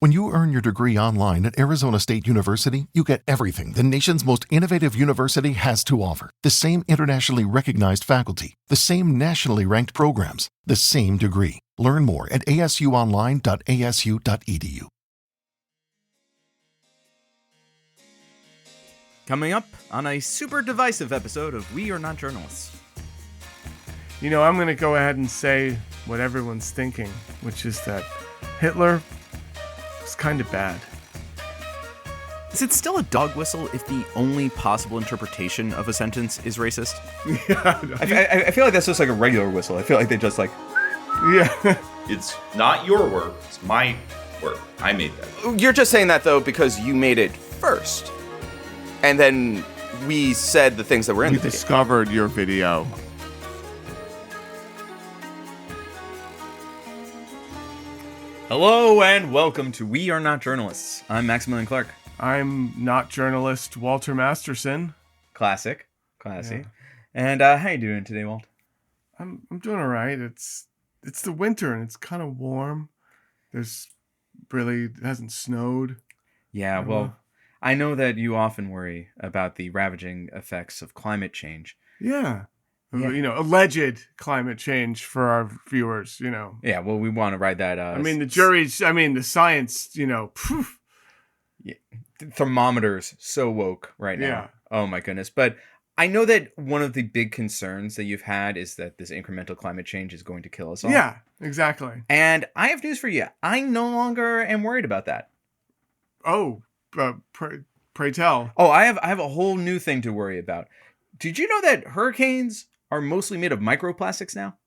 When you earn your degree online at Arizona State University, you get everything the nation's most innovative university has to offer. The same internationally recognized faculty, the same nationally ranked programs, the same degree. Learn more at asuonline.asu.edu. Coming up on a super divisive episode of We Are Not Journalists. You know, I'm going to go ahead and say what everyone's thinking, which is that Hitler was kind of bad. Is it still a dog whistle if the only possible interpretation of a sentence is racist? Yeah. I feel like that's just like a regular whistle. I feel like they just like... Yeah. It's not your work, it's my work. I made that. You're just saying that, though, because you made it first. And then we said the things that were in the video. We discovered your video. Hello and welcome to We Are Not Journalists. I'm Maximilian Clark. I'm not journalist Walter Masterson. Classic. Classy. Yeah. And how you doing today, Walt? I'm doing all right. It's the winter and it's kind of warm. It hasn't snowed. Yeah, well, I know that you often worry about the ravaging effects of climate change. Yeah. You know, alleged climate change for our viewers, you know. Yeah, well, we want to ride that... the science, you know. Yeah, thermometers so woke right now. Yeah. Oh, my goodness. But I know that one of the big concerns that you've had is that this incremental climate change is going to kill us all. Yeah, exactly. And I have news for you. I no longer am worried about that. Oh, pray tell. Oh, I have a whole new thing to worry about. Did you know that hurricanes are mostly made of microplastics now?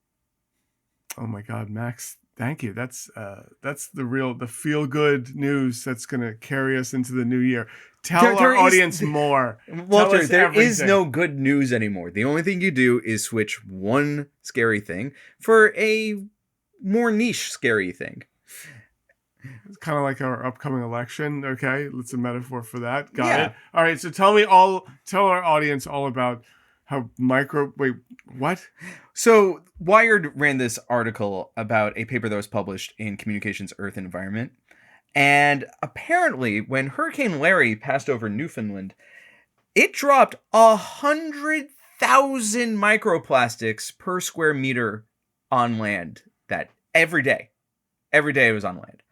Oh my God, Max, thank you. That's the feel good news that's going to carry us into the new year. Tell our audience more. Walter, there is no good news anymore. The only thing you do is switch one scary thing for a more niche scary thing. It's kind of like our upcoming election. Okay, it's a metaphor for that. Got Yeah. it. All right, so tell our audience all about how wait, what? So Wired ran this article about a paper that was published in Communications, Earth and Environment. And apparently when Hurricane Larry passed over Newfoundland, it dropped 100,000 microplastics per square meter on land every day. Every day it was on land.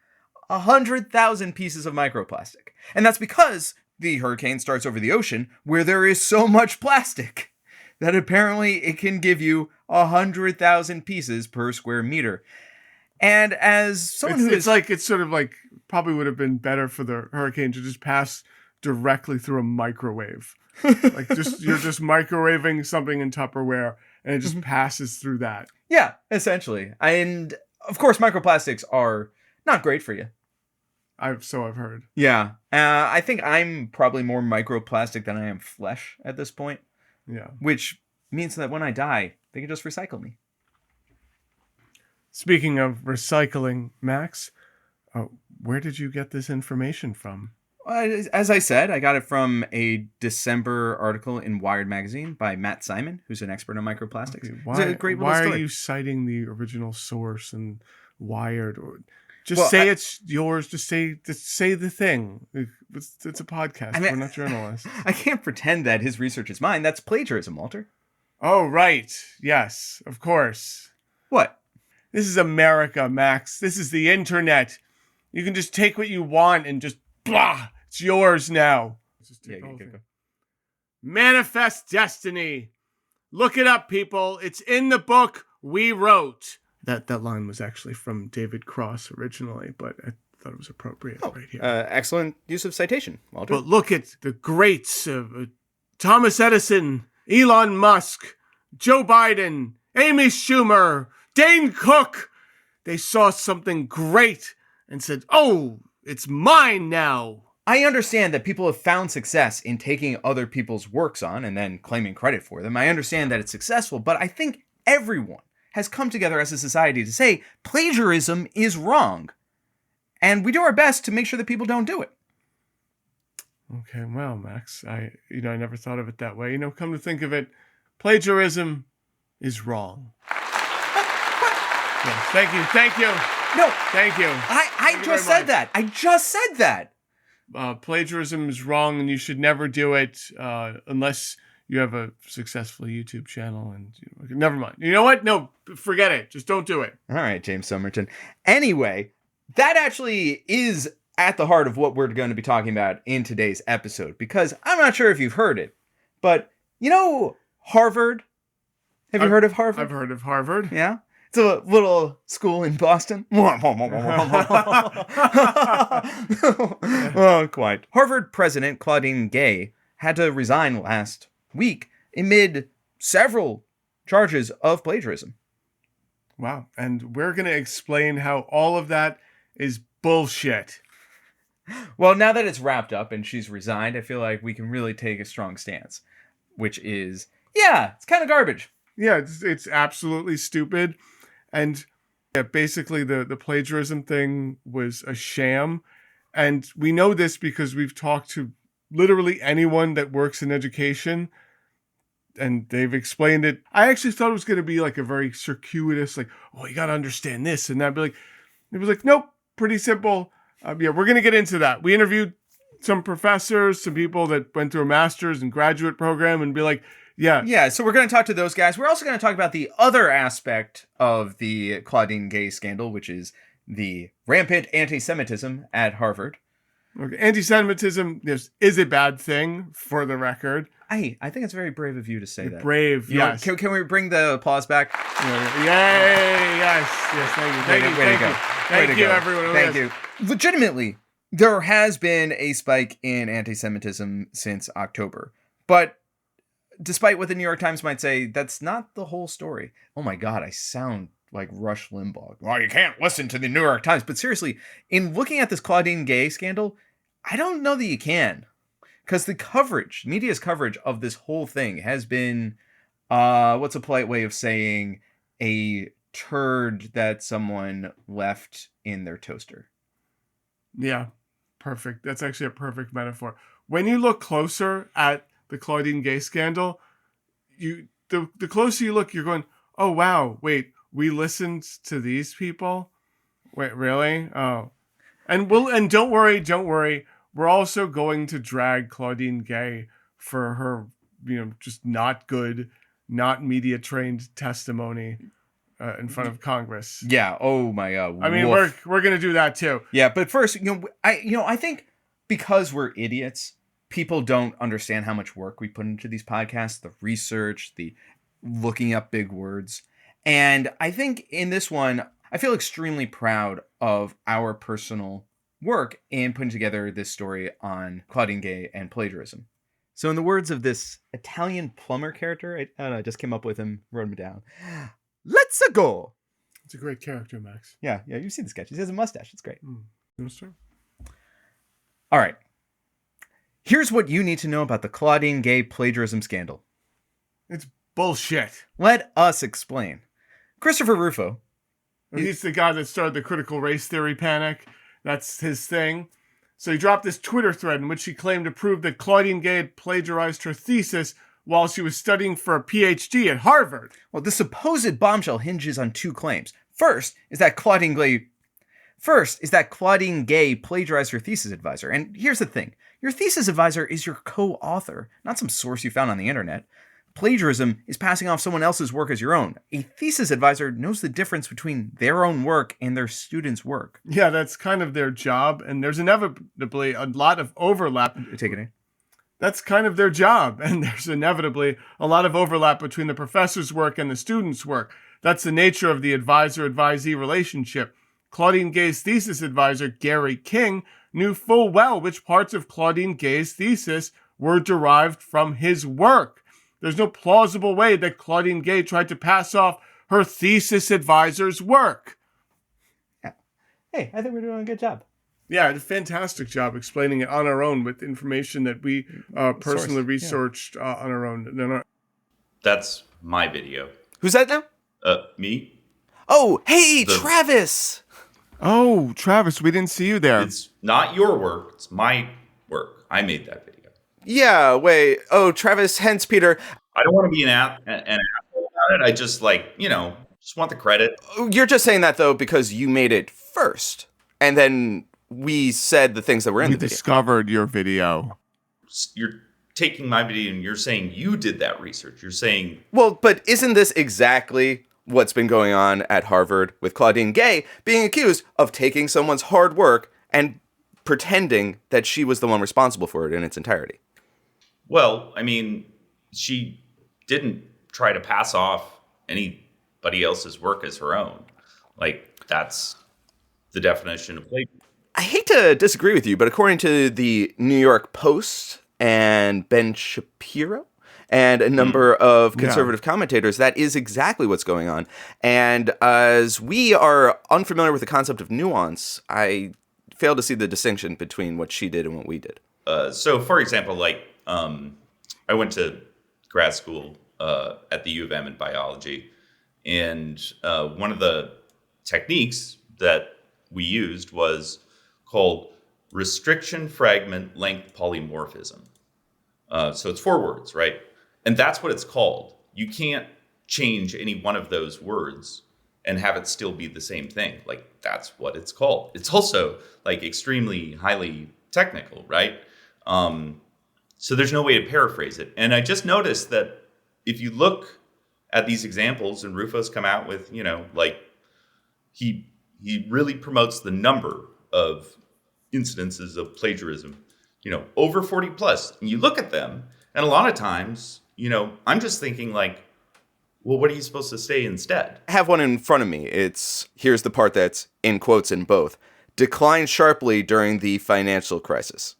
100,000 pieces of microplastic. And that's because the hurricane starts over the ocean where there is so much plastic that apparently it can give you 100,000 pieces per square meter. And as someone it's sort of like probably would have been better for the hurricane to just pass directly through a microwave. Like you're just microwaving something in Tupperware and it just passes through that. Yeah, essentially. And of course microplastics are not great for you. I've heard. Yeah. I think I'm probably more microplastic than I am flesh at this point. Yeah. Which means that when I die, they can just recycle me. Speaking of recycling, Max, where did you get this information from? As I said, I got it from a December article in Wired magazine by Matt Simon, who's an expert on microplastics. Okay, why it's a great little story. Are you citing the original source and Wired? Say it's yours. Just say the thing. It's a podcast. We're not journalists. I can't pretend that his research is mine. That's plagiarism, Walter. Oh, right. Yes, of course. What? This is America, Max. This is the internet. You can just take what you want and just blah. It's yours now. Go. Manifest Destiny. Look it up, people. It's in the book we wrote. That line was actually from David Cross originally, but I thought it was appropriate right here. Excellent use of citation, Walter. But look at the greats of Thomas Edison, Elon Musk, Joe Biden, Amy Schumer, Dane Cook. They saw something great and said, oh, it's mine now. I understand that people have found success in taking other people's works on and then claiming credit for them. I understand that it's successful, but I think everyone has come together as a society to say plagiarism is wrong. And we do our best to make sure that people don't do it. Okay, well, Max, I never thought of it that way. Come to think of it, plagiarism is wrong. Yes, thank you. No. Thank you. I I just said that. Plagiarism is wrong, and you should never do it unless you have a successful YouTube channel. And never mind. You know what? No, forget it. Just don't do it. All right, James Somerton. Anyway, that actually is at the heart of what we're going to be talking about in today's episode, because I'm not sure if you've heard it, but Harvard? Have you heard of Harvard? I've heard of Harvard. Yeah? It's a little school in Boston. Oh, quite. Harvard president Claudine Gay had to resign last week amid several charges of plagiarism. Wow. And we're going to explain how all of that is bullshit. Well, now that it's wrapped up and she's resigned, I feel like we can really take a strong stance, which is, it's kind of garbage. Yeah, it's absolutely stupid. And basically the plagiarism thing was a sham. And we know this because we've talked to literally anyone that works in education, and they've explained it. I actually thought it was going to be like a very circuitous, like, you got to understand this and that. But it was like, nope, pretty simple. We're going to get into that. We interviewed some professors, some people that went through a master's and graduate program, and be like, so we're going to talk to those guys. We're also going to talk about the other aspect of the Claudine Gay scandal, which is the rampant anti-Semitism at Harvard. Okay. Anti-Semitism is a bad thing, for the record. I think it's very brave of you to say that. Brave, yes. Can we bring the applause back? Yay, yes, thank you. Thank you, everyone. Thank you. Legitimately, there has been a spike in anti-Semitism since October. But despite what the New York Times might say, that's not the whole story. Oh my God, I sound like Rush Limbaugh. Well, you can't listen to the New York Times. But seriously, in looking at this Claudine Gay scandal, I don't know that you can. Because the coverage, media's coverage of this whole thing has been, what's a polite way of saying, a turd that someone left in their toaster. Yeah, perfect. That's actually a perfect metaphor. When you look closer at the Claudine Gay scandal, the closer you look, you're going, oh, wow, wait, we listened to these people? Wait, really? Oh. And don't worry. We're also going to drag Claudine Gay for her, just not good, not media trained testimony in front of Congress. Yeah. Oh my God. I mean, we're going to do that too. Yeah. But first, I think because we're idiots, people don't understand how much work we put into these podcasts, the research, the looking up big words. And I think in this one, I feel extremely proud of our personal work in putting together this story on Claudine Gay and plagiarism. So in the words of this Italian plumber character, I don't know, I just came up with him, wrote him down. Let's go. It's a great character, Max. Yeah, you've seen the sketch. He has a mustache. It's great. That's true. All right. Here's what you need to know about the Claudine Gay plagiarism scandal. It's bullshit. Let us explain. Christopher Rufo. He's the guy that started the critical race theory panic. That's his thing. So he dropped this Twitter thread in which he claimed to prove that Claudine Gay had plagiarized her thesis while she was studying for a PhD at Harvard. Well, the supposed bombshell hinges on two claims. First is that Claudine Gay plagiarized her thesis advisor. And here's the thing. Your thesis advisor is your co-author, not some source you found on the internet. Plagiarism is passing off someone else's work as your own. A thesis advisor knows the difference between their own work and their students' work. Yeah, that's kind of their job, and there's inevitably a lot of overlap. Take it in. That's kind of their job, and there's inevitably a lot of overlap between the professor's work and the student's work. That's the nature of the advisor-advisee relationship. Claudine Gay's thesis advisor, Gary King, knew full well which parts of Claudine Gay's thesis were derived from his work. There's no plausible way that Claudine Gay tried to pass off her thesis advisor's work. Yeah. Hey, I think we're doing a good job. Yeah, a fantastic job explaining it on our own with information that we personally researched on our own. That's my video. Who's that now? Me. Oh, hey, Travis. Oh, Travis, we didn't see you there. It's not your work. It's my work. I made that video. Yeah, wait. Oh, Travis, hence Peter. I don't want to be an asshole about it. I just just want the credit. You're just saying that, though, because you made it first. And then we said the things that were in We the video. discovered your video. You're taking my video and you're saying you did that research. You're saying, Well, but isn't this exactly what's been going on at Harvard with Claudine Gay being accused of taking someone's hard work and pretending that she was the one responsible for it in its entirety? well, I mean, she didn't try to pass off anybody else's work as her own. Like, that's the definition of plagiarism. I hate to disagree with you, but according to the New York Post and Ben Shapiro and a number of conservative commentators, that is exactly what's going on. And as we are unfamiliar with the concept of nuance, I fail to see the distinction between what she did and what we did. So, for example, like, I went to grad school at the U of M in biology, and one of the techniques that we used was called restriction fragment length polymorphism. So it's 4 words, right? And that's what it's called. You can't change any one of those words and have it still be the same thing. Like, that's what it's called. It's also like extremely highly technical, right? So there's no way to paraphrase it. And I just noticed that if you look at these examples, and Rufo's come out with, like, he really promotes the number of incidences of plagiarism, over 40 plus. And you look at them, and a lot of times, I'm just thinking like, well, what are you supposed to say instead? I have one in front of me. Here's the part that's in quotes in both. Declined sharply during the financial crisis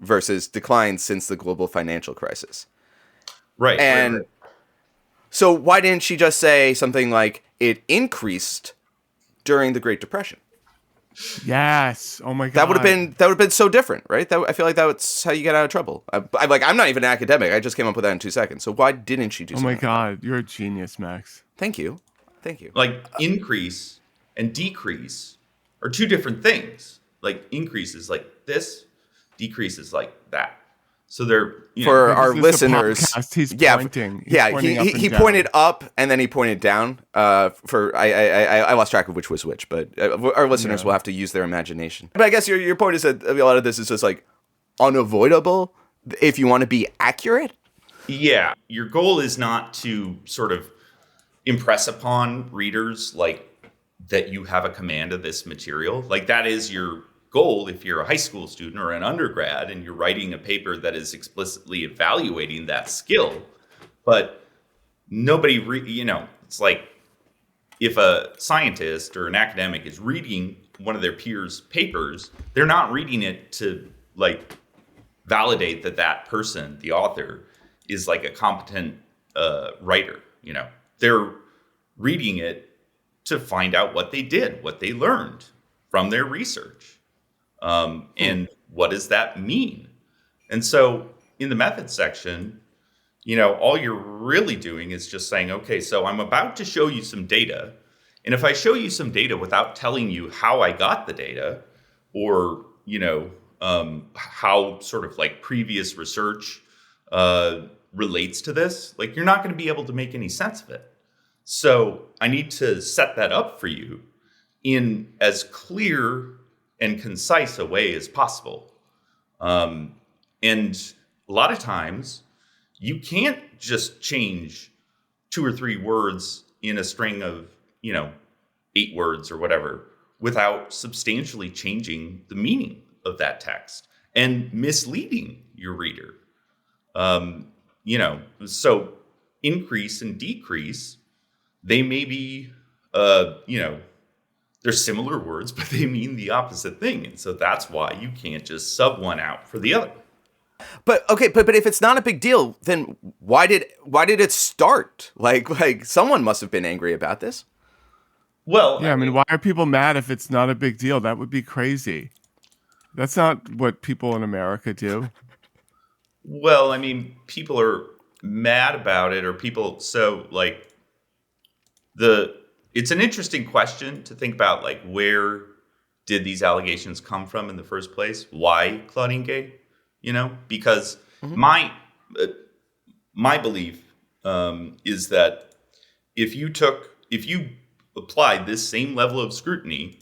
versus declined since the global financial crisis. Right. And right. so why didn't she just say something like it increased during the Great Depression? Yes. Oh my God. That would have been so different, right? I feel like that's how you get out of trouble. I'm not even an academic. I just came up with that in 2 seconds. So why didn't she do Oh something? my God. You're a genius, Max. Thank you. Like, increase and decrease are 2 different things. Like, increase is like this, decrease is like that. So they're, For our This is a listeners, podcast. He's yeah, pointing. He's yeah, pointing up and he down. pointed up and then he pointed down. I lost track of which was which, but our listeners will have to use their imagination. But I guess your point is that a lot of this is just like unavoidable if you want to be accurate. Yeah. Your goal is not to sort of impress upon readers like that you have a command of this material. Like, that is your goal if you're a high school student or an undergrad and you're writing a paper that is explicitly evaluating that skill. But nobody, it's like if a scientist or an academic is reading one of their peers' papers, they're not reading it to like validate that person, the author, is like a competent writer. They're reading it to find out what they did, what they learned from their research. And what does that mean? And so in the methods section, all you're really doing is just saying, okay, so I'm about to show you some data. And if I show you some data without telling you how I got the data or, how sort of like previous research relates to this, like, you're not going to be able to make any sense of it. So I need to set that up for you in as clear and concise a way as possible. And a lot of times you can't just change 2 or 3 words in a string of, 8 words or whatever without substantially changing the meaning of that text and misleading your reader. So increase and decrease, they may be, they're similar words, but they mean the opposite thing. And so that's why you can't just sub one out for the other. But okay, but if it's not a big deal, then why did it start? Like someone must have been angry about this. Well, Yeah, I mean, why are people mad if it's not a big deal? That would be crazy. That's not what people in America do. Well, I mean, people are mad about it, or people, so like it's an interesting question to think about, like, where did these allegations come from in the first place? Why Claudine Gay? Because my belief is that if you applied this same level of scrutiny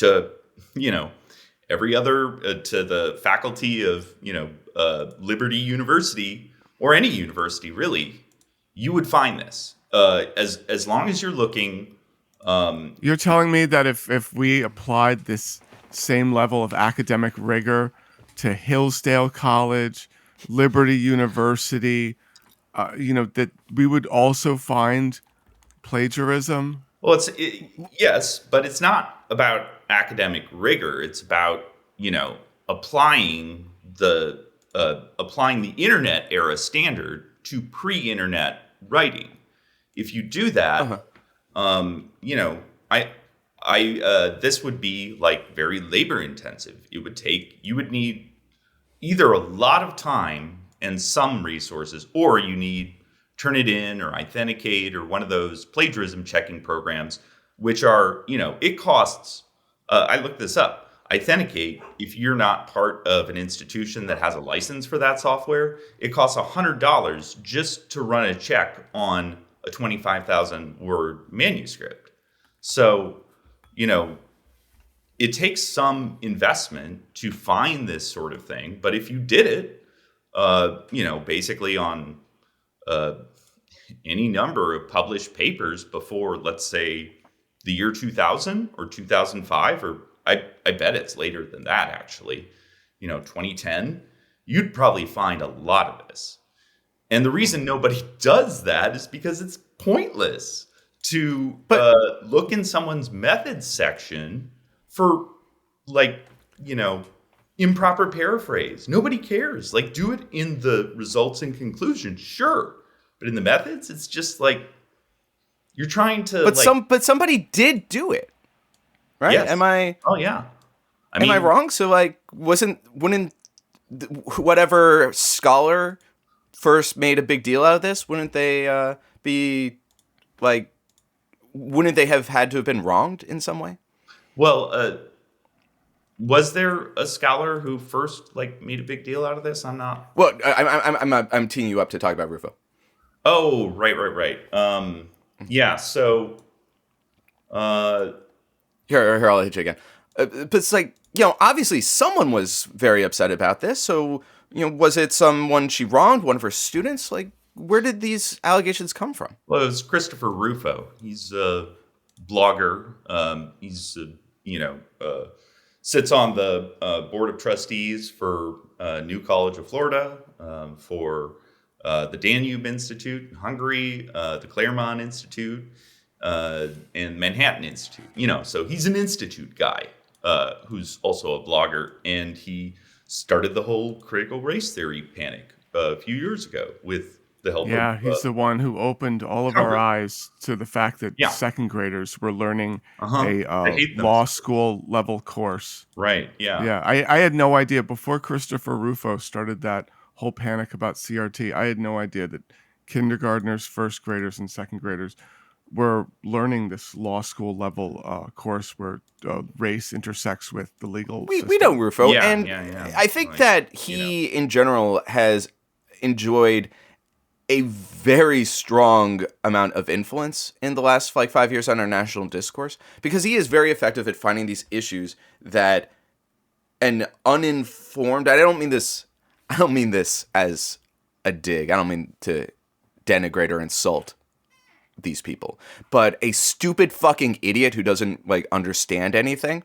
to, every other, to the faculty of, Liberty University or any university, really, you would find this. As long as you're looking. You're telling me that if we applied this same level of academic rigor to Hillsdale College, Liberty University, that we would also find plagiarism? Well, yes, but it's not about academic rigor. It's about, applying the internet era standard to pre-internet writing. If you do that, this would be like very labor intensive. You would need either a lot of time and some resources, or you need Turnitin or Authenticate or one of those plagiarism checking programs, which are, it costs, I looked this up. Authenticate, if you're not part of an institution that has a license for that software, it costs $100 just to run a check on a 25,000 word manuscript. So, it takes some investment to find this sort of thing. But if you did it, basically on any number of published papers before, let's say, the year 2000 or 2005, or I bet it's later than that, actually, 2010, you'd probably find a lot of this. And the reason nobody does that is because it's pointless to look in someone's methods section for, improper paraphrase. Nobody cares. Do it in the results and conclusions, sure. But in the methods, it's just you're trying to. But somebody did do it, right? Yes. Am I? Oh yeah. Am I wrong? So wouldn't whatever scholar first made a big deal out of this? Wouldn't they be Wouldn't they have had to have been wronged in some way? Well, was there a scholar who first made a big deal out of this? I'm not. Well, I'm teeing you up to talk about Rufo. Oh, right. Yeah. So, here, I'll hit you again. But it's obviously someone was very upset about this. So, was it someone she wronged, one of her students? Where did these allegations come from? Well, it was Christopher Rufo. He's a blogger. He's sits on the board of trustees for New College of Florida, for the Danube Institute in Hungary, the Claremont Institute, and Manhattan Institute. So he's an institute guy who's also a blogger, and he started the whole critical race theory panic a few years ago with the help of... he's the one who opened all of our eyes to the fact that second graders were learning a law school level course. Right, yeah. Yeah, I had no idea before Christopher Rufo started that whole panic about CRT. I had no idea that kindergartners, first graders, and second graders were learning this law school level course where race intersects with the legal system. We know Rufo, Yeah, and yeah. I think that he, in general, has enjoyed a very strong amount of influence in the last 5 years on our national discourse, because he is very effective at finding these issues that an uninformed... I don't mean this as a dig. I don't mean to denigrate or insult these people, but a stupid fucking idiot who doesn't understand anything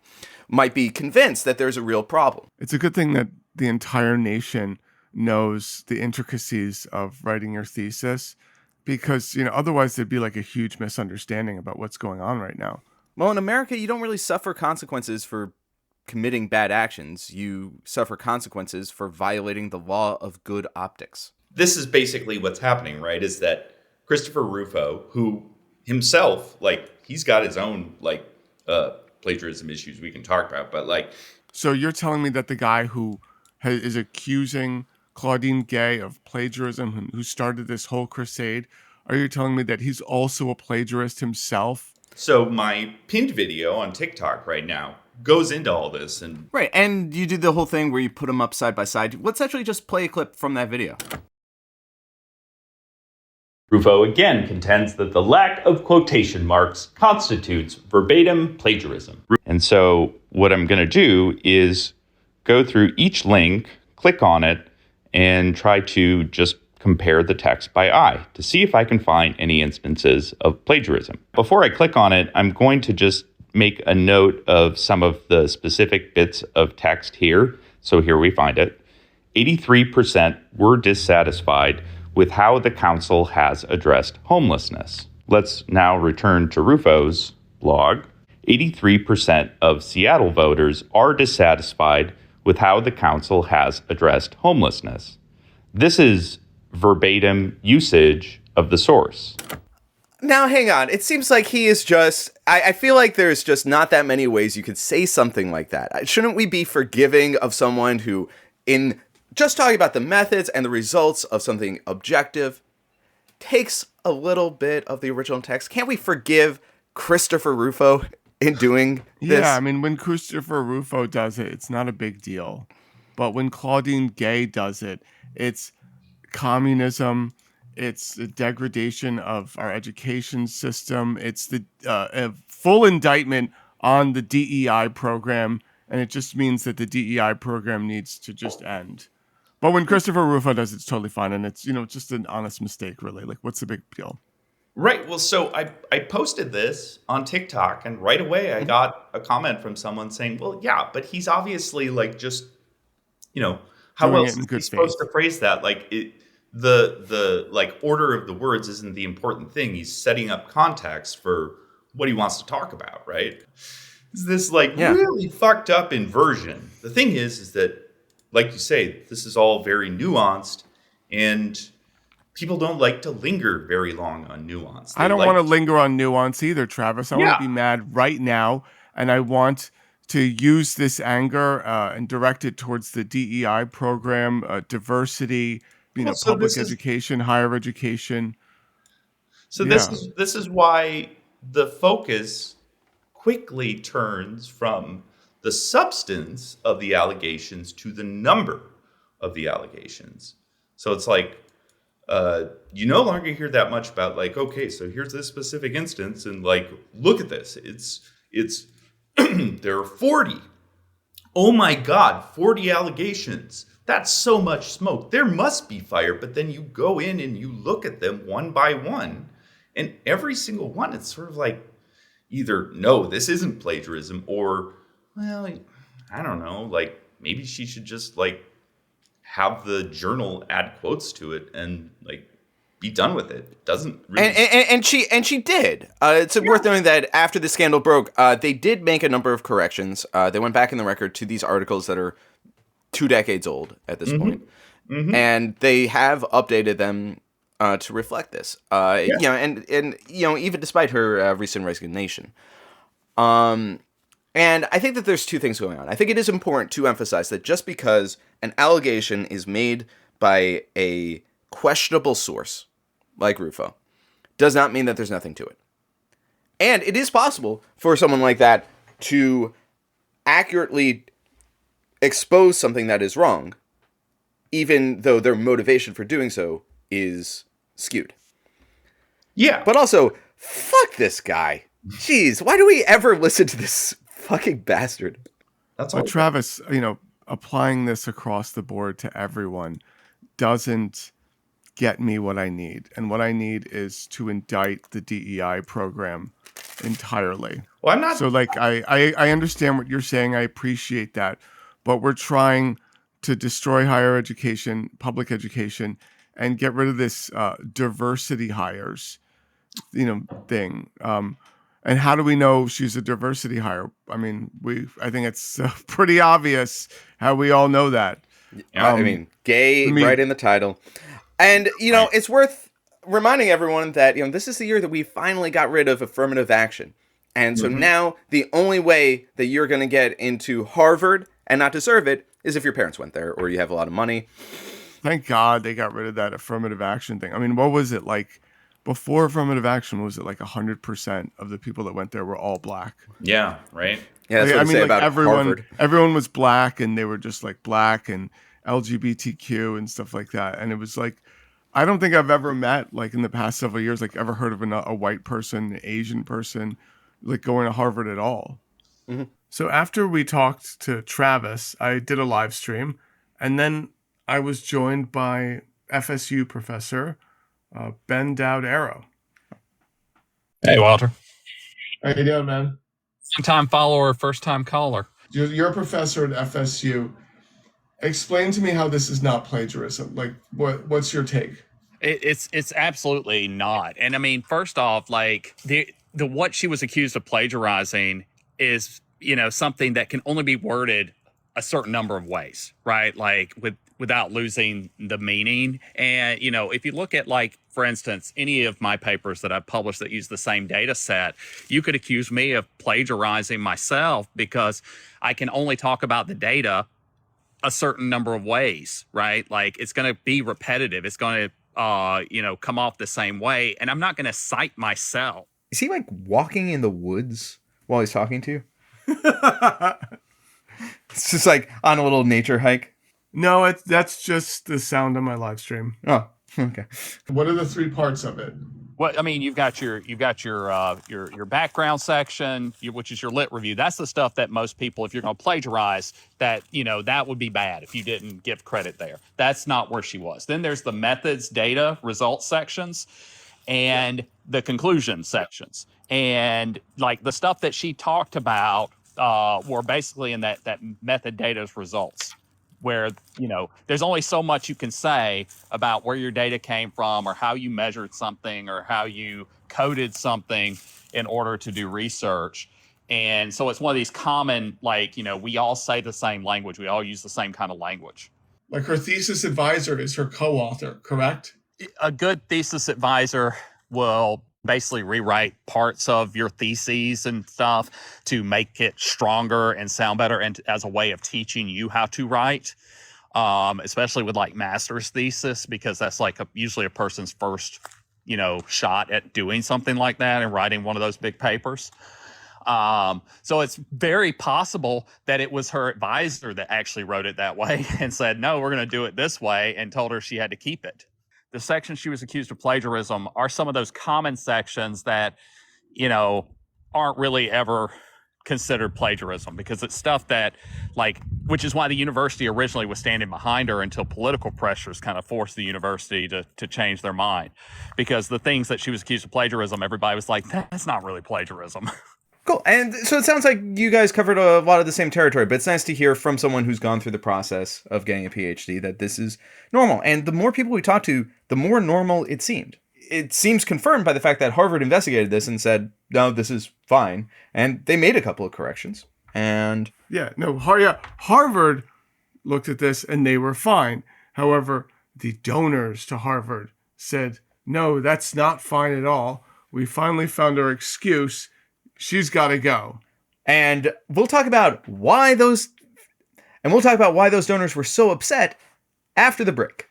might be convinced that there's a real problem. It's a good thing that the entire nation knows the intricacies of writing your thesis, because otherwise there'd be a huge misunderstanding about what's going on right now. Well, in America, you don't really suffer consequences for committing bad actions. You suffer consequences for violating the law of good optics. This is basically what's happening, right? Is that Christopher Rufo, who himself, he's got his own plagiarism issues we can talk about, but So you're telling me that the guy who is accusing Claudine Gay of plagiarism, who started this whole crusade, are you telling me that he's also a plagiarist himself? So my pinned video on TikTok right now goes into all this. Right, and you do the whole thing where you put them up side by side. Let's actually just play a clip from that video. Rufo again contends that the lack of quotation marks constitutes verbatim plagiarism. And so what I'm going to do is go through each link, click on it, and try to just compare the text by eye to see if I can find any instances of plagiarism. Before I click on it, I'm going to just make a note of some of the specific bits of text here. So here we find it. 83% were dissatisfied with how the council has addressed homelessness. Let's now return to Rufo's blog. 83% of Seattle voters are dissatisfied with how the council has addressed homelessness. This is verbatim usage of the source. Now, hang on. It seems like he is just... I feel like there's just not that many ways you could say something like that. Shouldn't we be forgiving of someone who, in just talking about the methods and the results of something objective, takes a little bit of the original text? Can't we forgive Christopher Rufo in doing this? Yeah, I mean, when Christopher Rufo does it, it's not a big deal. But when Claudine Gay does it, it's communism, it's the degradation of our education system, it's the a full indictment on the DEI program, and it just means that the DEI program needs to just end. But when Christopher Rufo does it, it's totally fine, and it's, just an honest mistake, really. Like, what's the big deal? Right. Well, so I posted this on TikTok, and right away I got a comment from someone saying, well, yeah, but he's obviously like just, how Doing else it in is he good supposed faith. to phrase that? Like the like order of the words isn't the important thing. He's setting up context for what he wants to talk about, right? It's this really fucked up inversion. The thing is that, like you say, this is all very nuanced, and people don't like to linger very long on nuance. I don't want to linger on nuance either, Travis. I want to be mad right now, and I want to use this anger and direct it towards the DEI program, diversity, public education, higher education. So this is why the focus quickly turns from the substance of the allegations to the number of the allegations. So it's like, you no longer hear that much about like, okay, so here's this specific instance, and like, look at this. It's there are 40. Oh my God, 40 allegations. That's so much smoke. There must be fire. But then you go in and you look at them one by one, and every single one, it's sort of like either, no, this isn't plagiarism, or, well, I don't know, like maybe she should just like have the journal add quotes to it and like be done with it. It doesn't really... And she did. It's worth noting that after the scandal broke, they did make a number of corrections. They went back in the record to these articles that are 2 decades old at this point. Mm-hmm. And they have updated them to reflect this. And even despite her recent resignation. And I think that there's 2 things going on. I think it is important to emphasize that just because an allegation is made by a questionable source, like Rufo, does not mean that there's nothing to it. And it is possible for someone like that to accurately expose something that is wrong, even though their motivation for doing so is skewed. Yeah. But also, fuck this guy. Jeez, why do we ever listen to this fucking bastard? That's all. But Travis, applying this across the board to everyone doesn't get me what I need. And what I need is to indict the DEI program entirely. Well, I'm not... So, I understand what you're saying. I appreciate that. But we're trying to destroy higher education, public education, and get rid of this diversity hires, thing. And how do we know she's a diversity hire? I mean, I think it's pretty obvious how we all know that. Gay, right in the title. And, it's worth reminding everyone that, this is the year that we finally got rid of affirmative action. And so now the only way that you're going to get into Harvard and not deserve it is if your parents went there or you have a lot of money. Thank God they got rid of that affirmative action thing. I mean, what was it like? Before affirmative action, was it like 100% of the people that went there were all black? Yeah, right? Yeah, that's what they say about Harvard. Everyone was black, and they were just like black and LGBTQ and stuff like that. And it was like, I don't think I've ever met, like, in the past several years, like, ever heard of a white person, an Asian person, like, going to Harvard at all. Mm-hmm. So after we talked to Travis, I did a live stream, and then I was joined by FSU professor Ben Dowd Arrow. Hey, Walter. How you doing, man? Time follower, first time caller. You're a professor at FSU. Explain to me how this is not plagiarism. Like, what's your take? It's absolutely not. And I mean, first off, like the what she was accused of plagiarizing is, something that can only be worded a certain number of ways, right? Like without losing the meaning. And, if you look at, like, for instance, any of my papers that I've published that use the same data set, you could accuse me of plagiarizing myself because I can only talk about the data a certain number of ways, right? Like, it's going to be repetitive. It's going to, come off the same way. And I'm not going to cite myself. Is he, like, walking in the woods while he's talking to you? It's just like on a little nature hike. No, that's just the sound of my live stream. Oh, okay. What are the 3 parts of it? Well, I mean, you've got your background section, which is your lit review. That's the stuff that most people, if you're going to plagiarize, that that would be bad if you didn't give credit there. That's not where she was. Then there's the methods, data, results sections, and the conclusion sections, and like the stuff that she talked about were basically in that method, data's results, where, there's only so much you can say about where your data came from or how you measured something or how you coded something in order to do research. And so it's one of these common, like, we all say the same language. We all use the same kind of language. Like, her thesis advisor is her co-author, correct? A good thesis advisor will basically rewrite parts of your theses and stuff to make it stronger and sound better, and as a way of teaching you how to write, especially with, like, master's thesis, because that's like usually a person's first, shot at doing something like that and writing one of those big papers. So it's very possible that it was her advisor that actually wrote it that way and said, no, we're going to do it this way, and told her she had to keep it. The sections she was accused of plagiarism are some of those common sections that, aren't really ever considered plagiarism, because it's stuff that, like, which is why the university originally was standing behind her until political pressures kind of forced the university to change their mind. Because the things that she was accused of plagiarism, everybody was like, that's not really plagiarism. Cool. And so it sounds like you guys covered a lot of the same territory, but it's nice to hear from someone who's gone through the process of getting a PhD that this is normal. And the more people we talk to, the more normal it seemed. It seems confirmed by the fact that Harvard investigated this and said, no, this is fine. And they made a couple of corrections. And Harvard looked at this and they were fine. However, the donors to Harvard said, no, that's not fine at all. We finally found our excuse. She's got to go. And we'll talk about why those donors were so upset after the break.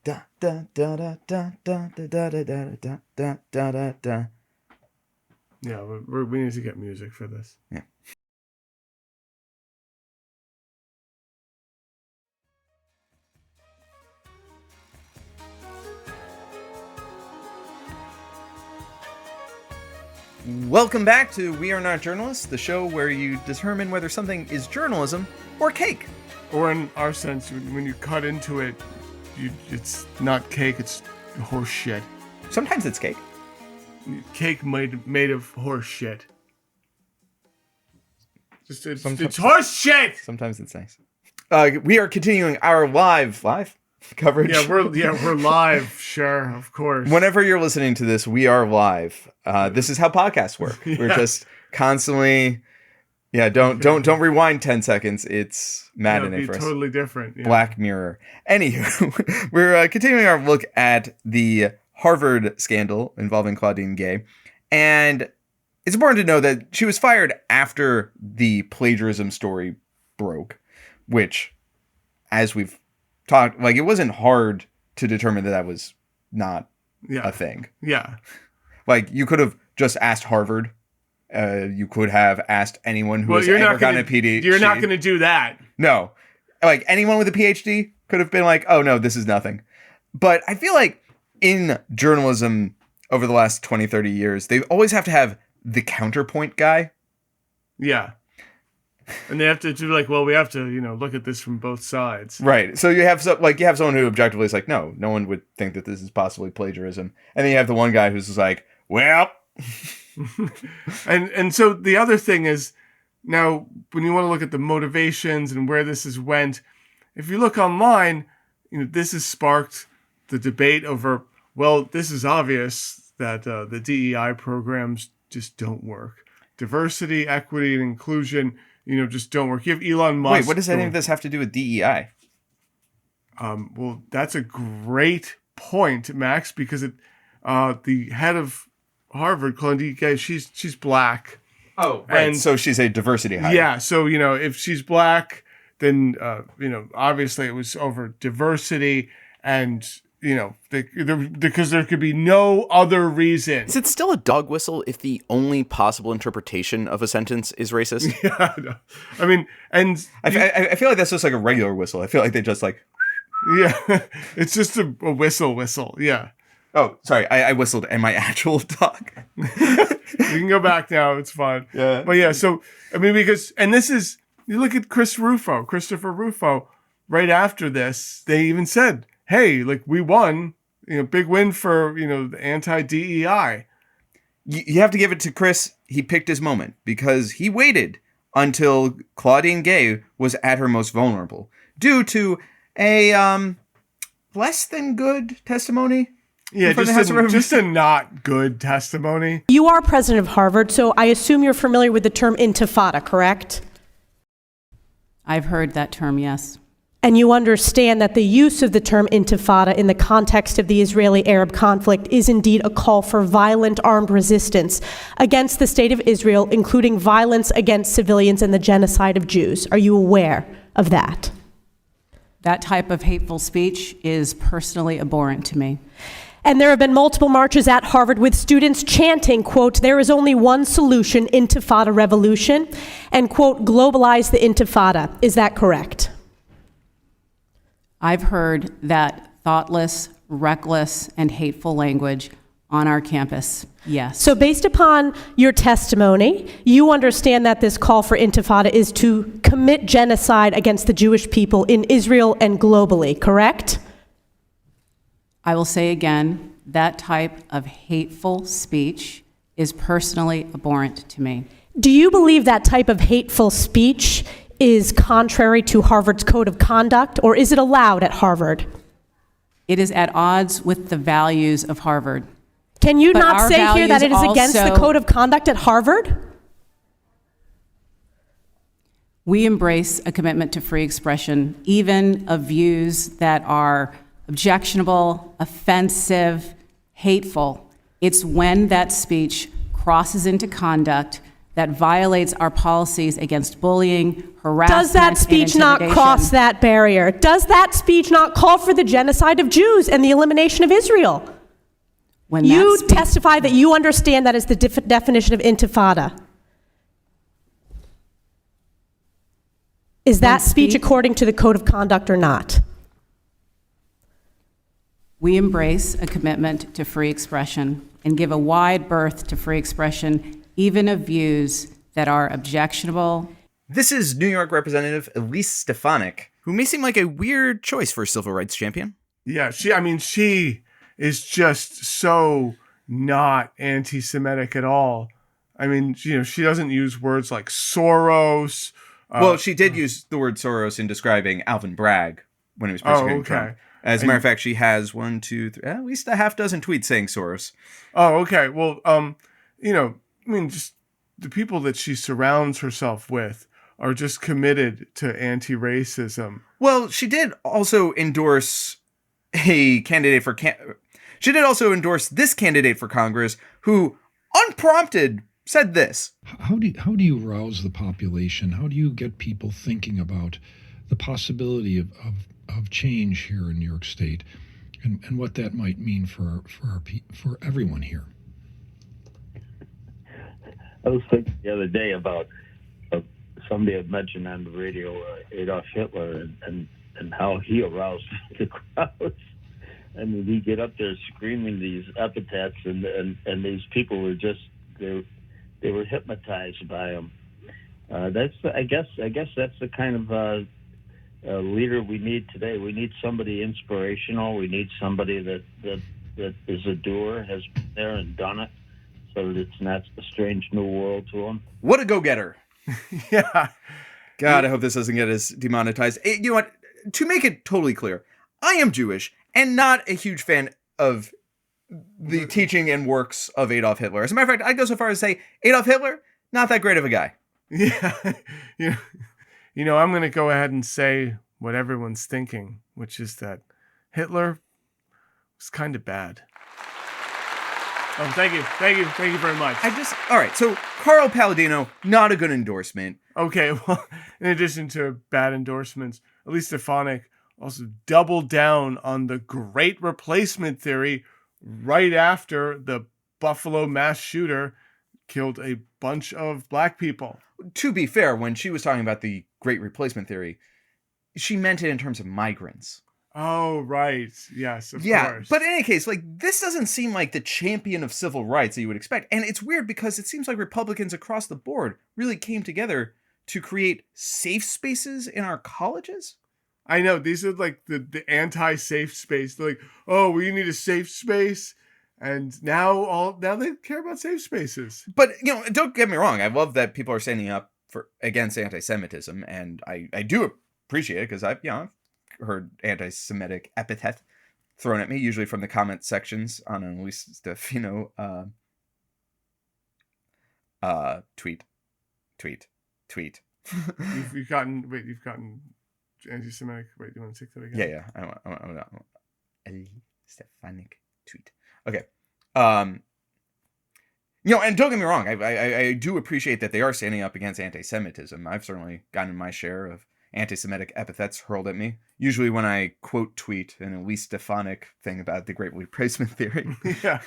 Da, da, da, da, da, da, da, da, da, da, da, da. Yeah, we need to get music for this. Yeah. Welcome back to We Are Not Journalists, the show where you determine whether something is journalism or cake. Or in our sense, when you cut into it, it's not cake, it's horse shit. Sometimes it's cake. Cake made of horse shit. It's horse shit! Sometimes it's nice. We are continuing our live coverage. Yeah, we're live, sure, of course. Whenever you're listening to this, we are live. This is how podcasts work. Yeah. We're just constantly, don't rewind 10 seconds. It's maddening for us. Totally different. Yeah. Black Mirror. Anywho, we're continuing our look at the Harvard scandal involving Claudine Gay. And it's important to know that she was fired after the plagiarism story broke, which, as we've talked, like, it wasn't hard to determine that was not a thing. Yeah. Like, you could have just asked Harvard. You could have asked anyone who has ever gotten a PhD. You're not going to do that. No. Like, anyone with a PhD could have been like, oh, no, this is nothing. But I feel like in journalism over the last 20, 30 years, they always have to have the counterpoint guy. Yeah. And they have to do like, well, we have to, look at this from both sides. Right. So you have someone who objectively is like, no one would think that this is possibly plagiarism. And then you have the one guy who's just like, well. and so the other thing is, now when you want to look at the motivations and where this has went, if you look online, this has sparked the debate over, well, this is obvious that the DEI programs just don't work. Diversity, equity, and inclusion, just don't work. You have Elon Musk. Wait, what does any of this have to do with DEI? Well, that's a great point, Max, because the head of Harvard, Claudine Gay, she's black. Oh, right. And so she's a diversity hire. Yeah. So, if she's black, then, obviously it was over diversity and, because there could be no other reason. Is it still a dog whistle if the only possible interpretation of a sentence is racist? Yeah. No. I mean, and I feel like that's just like a regular whistle. I feel like they just like. Yeah. It's just a whistle. Yeah. Oh, sorry. I whistled at my actual dog. You can go back now. It's fine. Yeah. But yeah, so, you look at Christopher Rufo, right after this, they even said, hey, like we won, big win for, the anti-DEI. You have to give it to Chris. He picked his moment because he waited until Claudine Gay was at her most vulnerable due to a less than good testimony. Yeah, just a not good testimony. You are president of Harvard, so I assume you're familiar with the term intifada, correct? I've heard that term, yes. And you understand that the use of the term intifada in the context of the Israeli-Arab conflict is indeed a call for violent armed resistance against the state of Israel, including violence against civilians and the genocide of Jews. Are you aware of that? That type of hateful speech is personally abhorrent to me. And there have been multiple marches at Harvard with students chanting, quote, there is only one solution, intifada revolution, and, quote, globalize the intifada. Is that correct? I've heard that thoughtless, reckless, and hateful language on our campus, yes. So based upon your testimony, you understand that this call for intifada is to commit genocide against the Jewish people in Israel and globally, correct? I will say again, that type of hateful speech is personally abhorrent to me. Do you believe that type of hateful speech is contrary to Harvard's code of conduct, or is it allowed at Harvard? It is at odds with the values of Harvard. Can you not say here that it is against the code of conduct at Harvard? We embrace a commitment to free expression, even of views that are objectionable, offensive, hateful. It's when that speech crosses into conduct that violates our policies against bullying, harassment, Does that speech not cross that barrier? Does that speech not call for the genocide of Jews and the elimination of Israel? When you testify that you understand that is the definition of intifada. Is that speech according to the code of conduct or not? We embrace a commitment to free expression and give a wide berth to free expression, even of views that are objectionable. This is New York Representative Elise Stefanik, who may seem like a weird choice for a civil rights champion. Yeah, she is just so not anti-Semitic at all. I mean, she doesn't use words like Soros. Well, she did use the word Soros in describing Alvin Bragg when he was persecuting Trump. As a matter of fact, she has at least a half dozen tweets saying Soros. Oh, okay. Well, just the people that she surrounds herself with are just committed to anti-racism. Well, she did also endorse a candidate for she did also endorse this candidate for Congress who, unprompted, said this. How do you rouse the population? How do you get people thinking about the possibility of change here in New York State and what that might mean for everyone here? I was thinking the other day about somebody had mentioned on the radio Adolf Hitler and how he aroused the crowds. I mean, we get up there screaming these epithets, and these people were just they were hypnotized by them. I guess that's the kind of leader we need today. We need somebody inspirational. We need somebody that is a doer, has been there and done it, so that it's not a strange new world to them. What a go-getter. Yeah. God, I hope this doesn't get us demonetized. You know what? To make it totally clear, I am Jewish and not a huge fan of the teaching and works of Adolf Hitler. As a matter of fact, I'd go so far as to say Adolf Hitler, not that great of a guy. Yeah. You know, I'm going to go ahead and say what everyone's thinking, which is that Hitler was kind of bad. Oh, thank you very much. All right, so Carl Palladino, not a good endorsement. Okay, well, in addition to bad endorsements, at least Stefanik also doubled down on the great replacement theory right after the Buffalo mass shooter killed a bunch of black people. To be fair, when she was talking about the great replacement theory, she meant it in terms of migrants. Oh, right. Yes, of yeah, course. But in any case, like, this doesn't seem like the champion of civil rights that you would expect. And it's weird because it seems like Republicans across the board really came together to create safe spaces in our colleges. I know. These are like the anti-safe space. They're like, oh, we need a safe space. And now they care about safe spaces. But, you know, don't get me wrong. I love that people are standing up against anti-Semitism. And I do appreciate it because I've heard anti-Semitic epithet thrown at me, usually from the comment sections on an Elise Stefano tweet. You've gotten anti-Semitic. Wait, do you want to take that again? Yeah. I want Elise Stefanik tweet. Okay. You know, and don't get me wrong. I do appreciate that they are standing up against anti-Semitism. I've certainly gotten my share of anti-Semitic epithets hurled at me, usually when I quote tweet an Elise Stefanik thing about the great replacement theory. Yeah.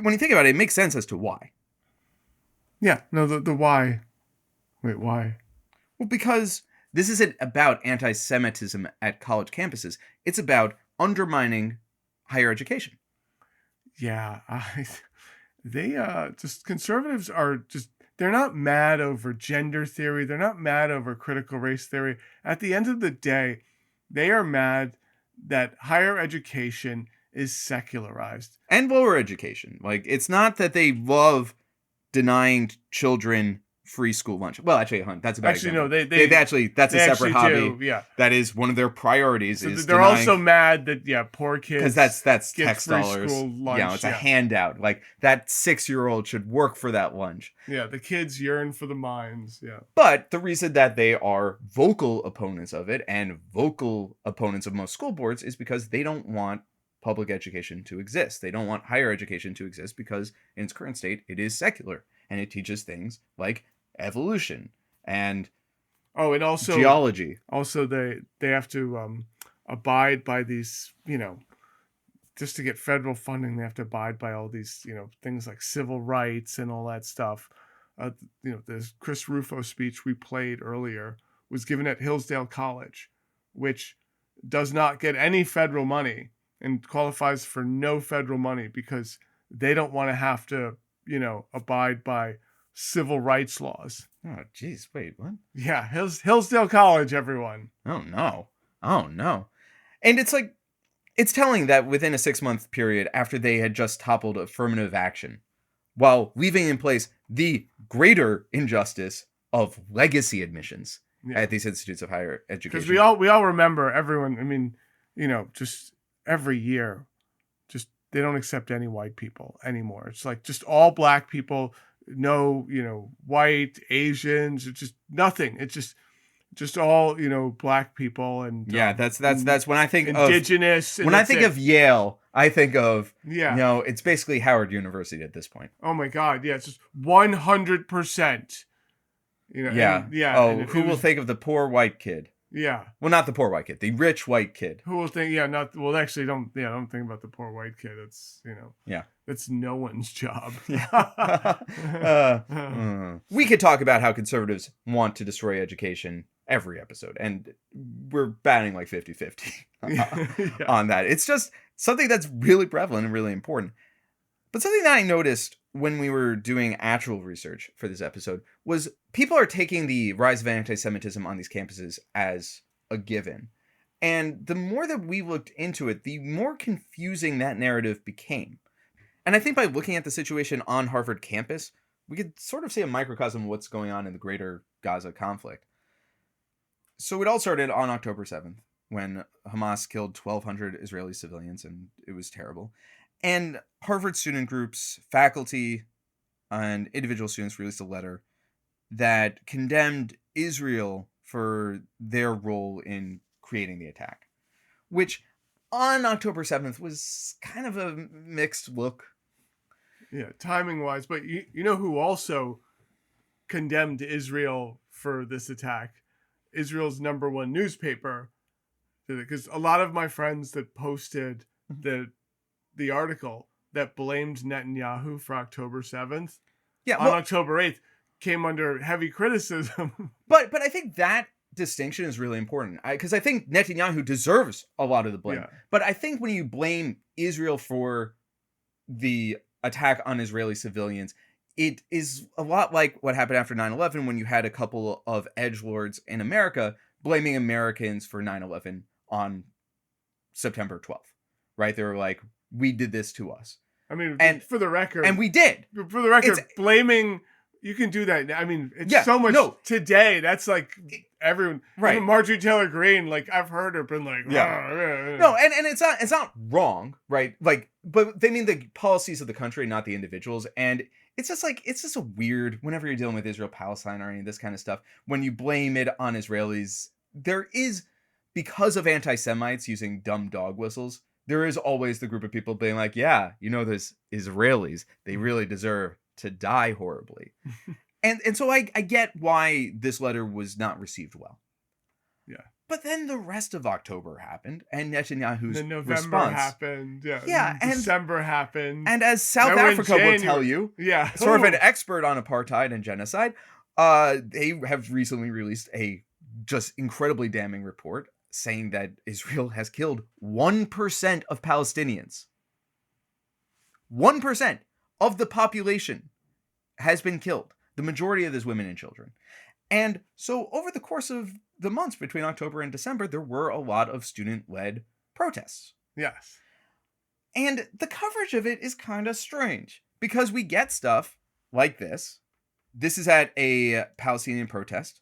When you think about it, it makes sense as to why. Yeah. No, the why. Wait, why? Well, because this isn't about anti-Semitism at college campuses. It's about undermining higher education. Yeah. Conservatives are just, they're not mad over gender theory. They're not mad over critical race theory. At the end of the day, they are mad that higher education is secularized. And lower education. Like, it's not that they love denying children free school lunch. Well, actually, that's about actually no. That's a separate hobby. Do, yeah, that is one of their priorities. So they're also mad that poor kids because that's tax dollars. Lunch, it's a handout. Like that 6-year-old should work for that lunch. Yeah, the kids yearn for the mines. Yeah, but the reason that they are vocal opponents of it and vocal opponents of most school boards is because they don't want public education to exist. They don't want higher education to exist because in its current state it is secular and it teaches things like evolution and also geology. Also, they have to abide by these, just to get federal funding, they have to abide by all these, things like civil rights and all that stuff. The Chris Rufo speech we played earlier was given at Hillsdale College, which does not get any federal money and qualifies for no federal money because they don't want to have to, abide by civil rights laws. Oh, geez. Wait, what? Yeah, Hillsdale College, everyone. Oh, no. And it's telling that within a 6-month period after they had just toppled affirmative action, while leaving in place the greater injustice of legacy admissions at these institutes of higher education. Because we all remember, everyone, I mean, just every year, just they don't accept any white people anymore. It's like just all black people, no, white, Asians, it's just nothing. It's just all, black people. And that's when I think indigenous. When I think of Yale, I think of, it's basically Howard University at this point. Oh my God. Yeah. It's just 100%. Who will think of the poor white kid? Yeah. Well, not the poor white kid, the rich white kid. Who will think, don't think about the poor white kid. It's, it's no one's job. We could talk about how conservatives want to destroy education every episode, and we're batting like 50-50 on that. It's just something that's really prevalent and really important. But something that I noticed when we were doing actual research for this episode was people are taking the rise of anti-Semitism on these campuses as a given. And the more that we looked into it, the more confusing that narrative became. And I think by looking at the situation on Harvard campus, we could sort of see a microcosm of what's going on in the greater Gaza conflict. So it all started on October 7th, when Hamas killed 1,200 Israeli civilians, and it was terrible. And Harvard student groups, faculty, and individual students released a letter that condemned Israel for their role in creating the attack, which on October 7th was kind of a mixed look. Yeah, timing-wise. But you know who also condemned Israel for this attack? Israel's #1 newspaper. Because a lot of my friends that posted the article that blamed Netanyahu for October 7th on October 8th came under heavy criticism. But I think that distinction is really important, because I think Netanyahu deserves a lot of the blame. Yeah. But I think when you blame Israel for the attack on Israeli civilians, it is a lot like what happened after 9/11, when you had a couple of edgelords in America blaming Americans for 9/11 on September 12th, right? They were like, we did this to us. I mean, and for the record. And we did. For the record, blaming, you can do that. I mean, it's so much today. That's like everyone, right? Even Marjorie Taylor Greene, like I've heard her been like, yeah. No, and it's not wrong, right? Like, but they mean the policies of the country, not the individuals. And it's just a weird, whenever you're dealing with Israel, Palestine, or any of this kind of stuff, when you blame it on Israelis, there is, because of anti-Semites using dumb dog whistles, there is always the group of people being like, yeah, those Israelis, they really deserve to die horribly. and so I get why this letter was not received well. Yeah. But then the rest of October happened, and Netanyahu's then November response happened. Yeah, and December happened. And as South Africa will tell you, sort of an expert on apartheid and genocide, they have recently released a just incredibly damning report saying that Israel has killed 1% of Palestinians. 1% of the population has been killed. The majority of this women and children. And so over the course of the months between October and December, there were a lot of student-led protests. Yes. And the coverage of it is kind of strange, because we get stuff like this. This is at a Palestinian protest.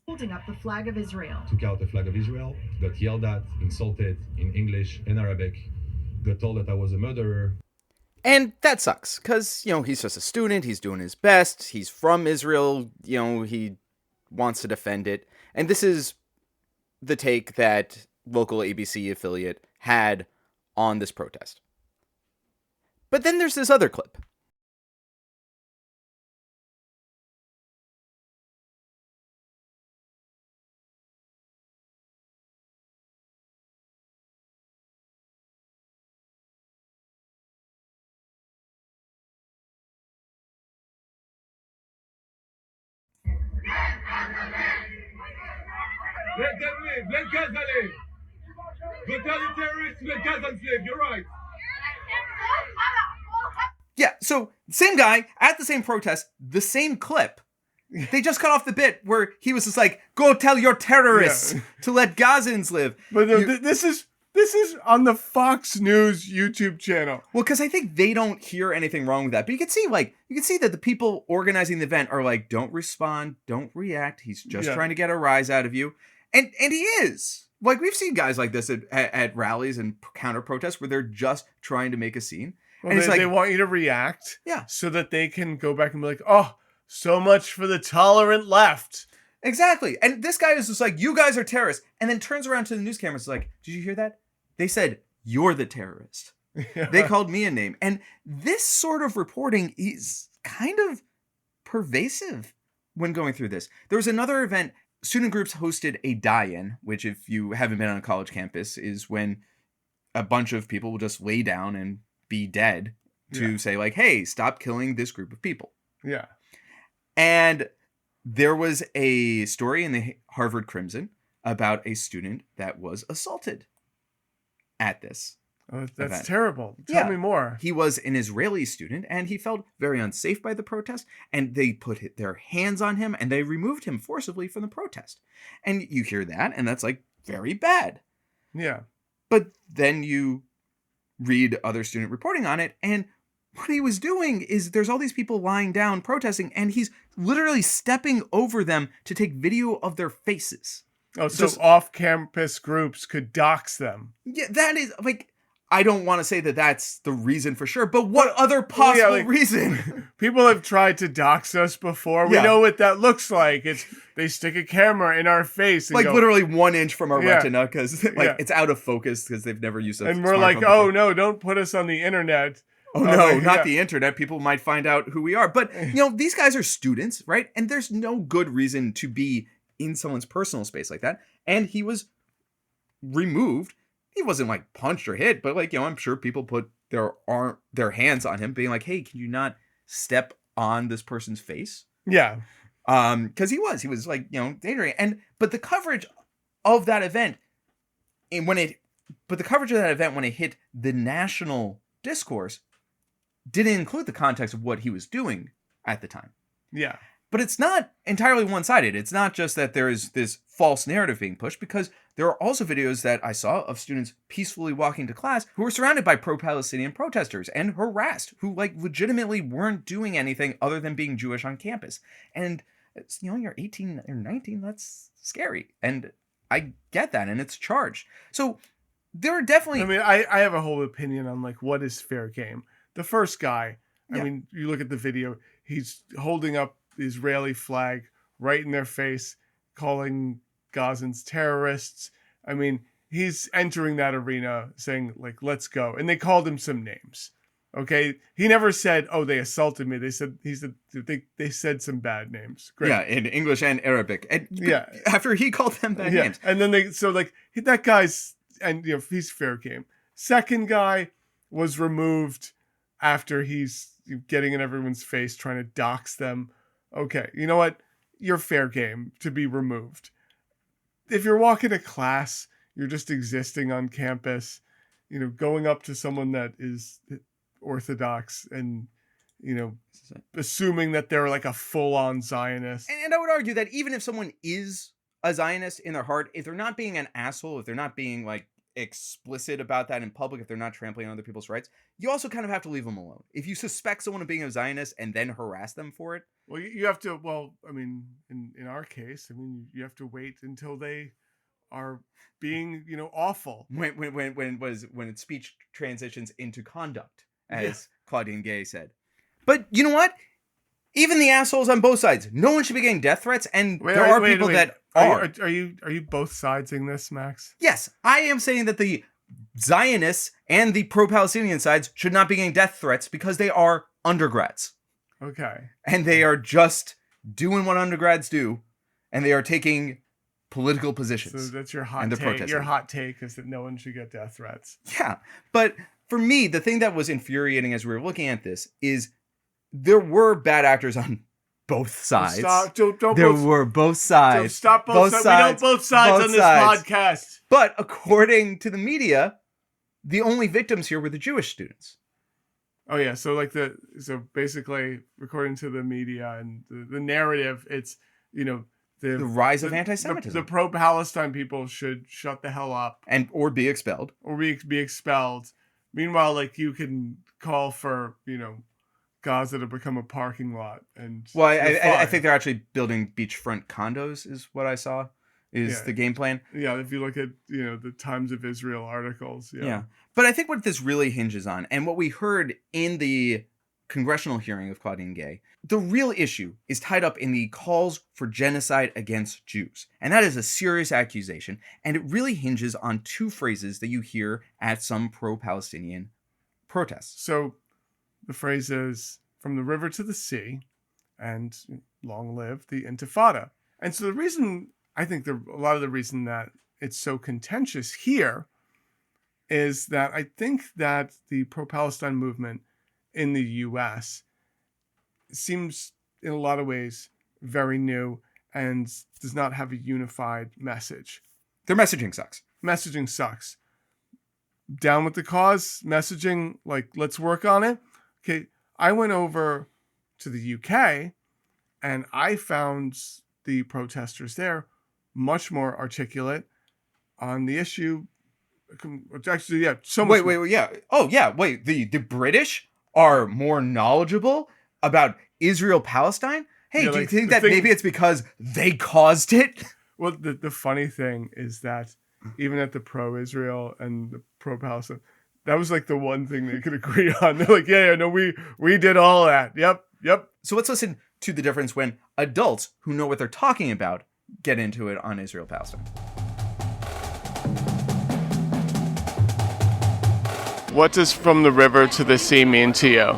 Holding up the flag of Israel. Took out the flag of Israel, got yelled at, insulted in English and Arabic, got told that I was a murderer. And that sucks, because, he's just a student, he's doing his best, he's from Israel, he wants to defend it. And this is the take that local ABC affiliate had on this protest. But then there's this other clip. Let them live. Let Gaza live. Go tell the terrorists to let Gazans live. You're right. Yeah, so same guy at the same protest, the same clip. They just cut off the bit where he was just like, go tell your terrorists to let Gazans live. But this is on the Fox News YouTube channel. Well, because I think they don't hear anything wrong with that. But you can see that the people organizing the event are like, don't respond, don't react. He's just trying to get a rise out of you. And he is. Like, we've seen guys like this at rallies and counter protests where they're just trying to make a scene. Well, and they want you to react. Yeah. So that they can go back and be like, oh, so much for the tolerant left. Exactly. And this guy is just like, you guys are terrorists. And then turns around to the news cameras like, did you hear that? They said, you're the terrorist. They called me a name. And this sort of reporting is kind of pervasive when going through this. There was another event. Student groups hosted a die-in, which, if you haven't been on a college campus, is when a bunch of people will just lay down and be dead to say, like, hey, stop killing this group of people. Yeah. And there was a story in the Harvard Crimson about a student that was assaulted at this. Oh, that's event. terrible. Tell me more. He was an Israeli student, and he felt very unsafe by the protest, and they put their hands on him, and they removed him forcibly from the protest. And you hear that, and that's like very bad. Yeah. But then you read other student reporting on it, and what he was doing is there's all these people lying down protesting, and he's literally stepping over them to take video of their faces. Oh, so off-campus groups could dox them. Yeah, that is like, I don't want to say that that's the reason for sure, but what other possible reason? People have tried to dox us before. We know what that looks like. It's they stick a camera in our face, and like go, literally 1 inch from our retina because it's out of focus because they've never used it. And we're like, oh no, don't put us on the internet. Oh no, not the internet. People might find out who we are. But these guys are students, right? And there's no good reason to be in someone's personal space like that. And he was removed. He wasn't like punched or hit, but like, I'm sure people put their hands on him being like, hey, can you not step on this person's face? Yeah. Because he was like, dangerous. But the coverage of that event, when it hit the national discourse, didn't include the context of what he was doing at the time. Yeah. But it's not entirely one-sided. It's not just that there is this false narrative being pushed, because there are also videos that I saw of students peacefully walking to class who were surrounded by pro-Palestinian protesters and harassed, who like legitimately weren't doing anything other than being Jewish on campus. And it's, you're 18 or 19, that's scary. And I get that, and it's charged. So there are definitely... I mean, I have a whole opinion on like what is fair game. The first guy, I mean, you look at the video, he's holding up the Israeli flag right in their face, calling Gazans terrorists. I mean, he's entering that arena saying like, let's go. And they called him some names. Okay. He never said, oh, they assaulted me. They said, they said some bad names. Great. Yeah. In English and Arabic. And after he called them bad names. And then that guy's, and he's fair game. Second guy was removed after he's getting in everyone's face, trying to dox them. Okay, you know what? You're fair game to be removed. If you're walking to class, you're just existing on campus, going up to someone that is Orthodox and, assuming that they're like a full-on Zionist. And I would argue that even if someone is a Zionist in their heart, if they're not being an asshole, if they're not being like explicit about that in public, if they're not trampling on other people's rights, you also kind of have to leave them alone. If you suspect someone of being a Zionist and then harass them for it, well, you have to. Well, I mean, in our case, I mean, you have to wait until they are being, awful. When speech transitions into conduct, as Claudine Gay said. But you know what? Even the assholes on both sides, no one should be getting death threats, and there are people that are. Are you both sidesing this, Max? Yes, I am saying that the Zionists and the pro-Palestinian sides should not be getting death threats because they are undergrads. Okay. And they are just doing what undergrads do, and they are taking political positions. So that's your hot take. Your hot take is that no one should get death threats. Yeah, but for me, the thing that was infuriating as we were looking at this is there were bad actors on both sides. Stop. Don't were both sides. Don't stop both sides. We know both sides on this podcast. But according to the media, the only victims here were the Jewish students. Oh yeah, so basically, according to the media and the narrative, it's the rise of anti-Semitism. The pro-Palestine people should shut the hell up or be expelled. Or be expelled. Meanwhile, like you can call for Gaza to become a parking lot, and I think they're actually building beachfront condos, is what I saw. The game plan. Yeah, if you look at the Times of Israel articles. Yeah. But I think what this really hinges on, and what we heard in the congressional hearing of Claudine Gay, the real issue is tied up in the calls for genocide against Jews. And that is a serious accusation, and it really hinges on two phrases that you hear at some pro-Palestinian protests. So the phrase is, from the river to the sea, and long live the Intifada. And so the reason, I think a lot of the reason that it's so contentious here is that I think that the pro-Palestine movement in the U.S. seems in a lot of ways very new and does not have a unified message. Their messaging sucks. Messaging sucks. Down with the cause, messaging, like, let's work on it. Okay, I went over to the UK and I found the protesters there much more articulate on the issue. Actually, yeah. So much wait, yeah. Oh, yeah. Wait, the British are more knowledgeable about Israel-Palestine? Hey, do you think that maybe it's because they caused it? Well, the funny thing is that even at the pro-Israel and the pro-Palestine, that was like the one thing they could agree on. They're like, yeah, no, we did all that. Yep. So let's listen to the difference when adults who know what they're talking about get into it on Israel-Palestine. What does from the river to the sea mean to you?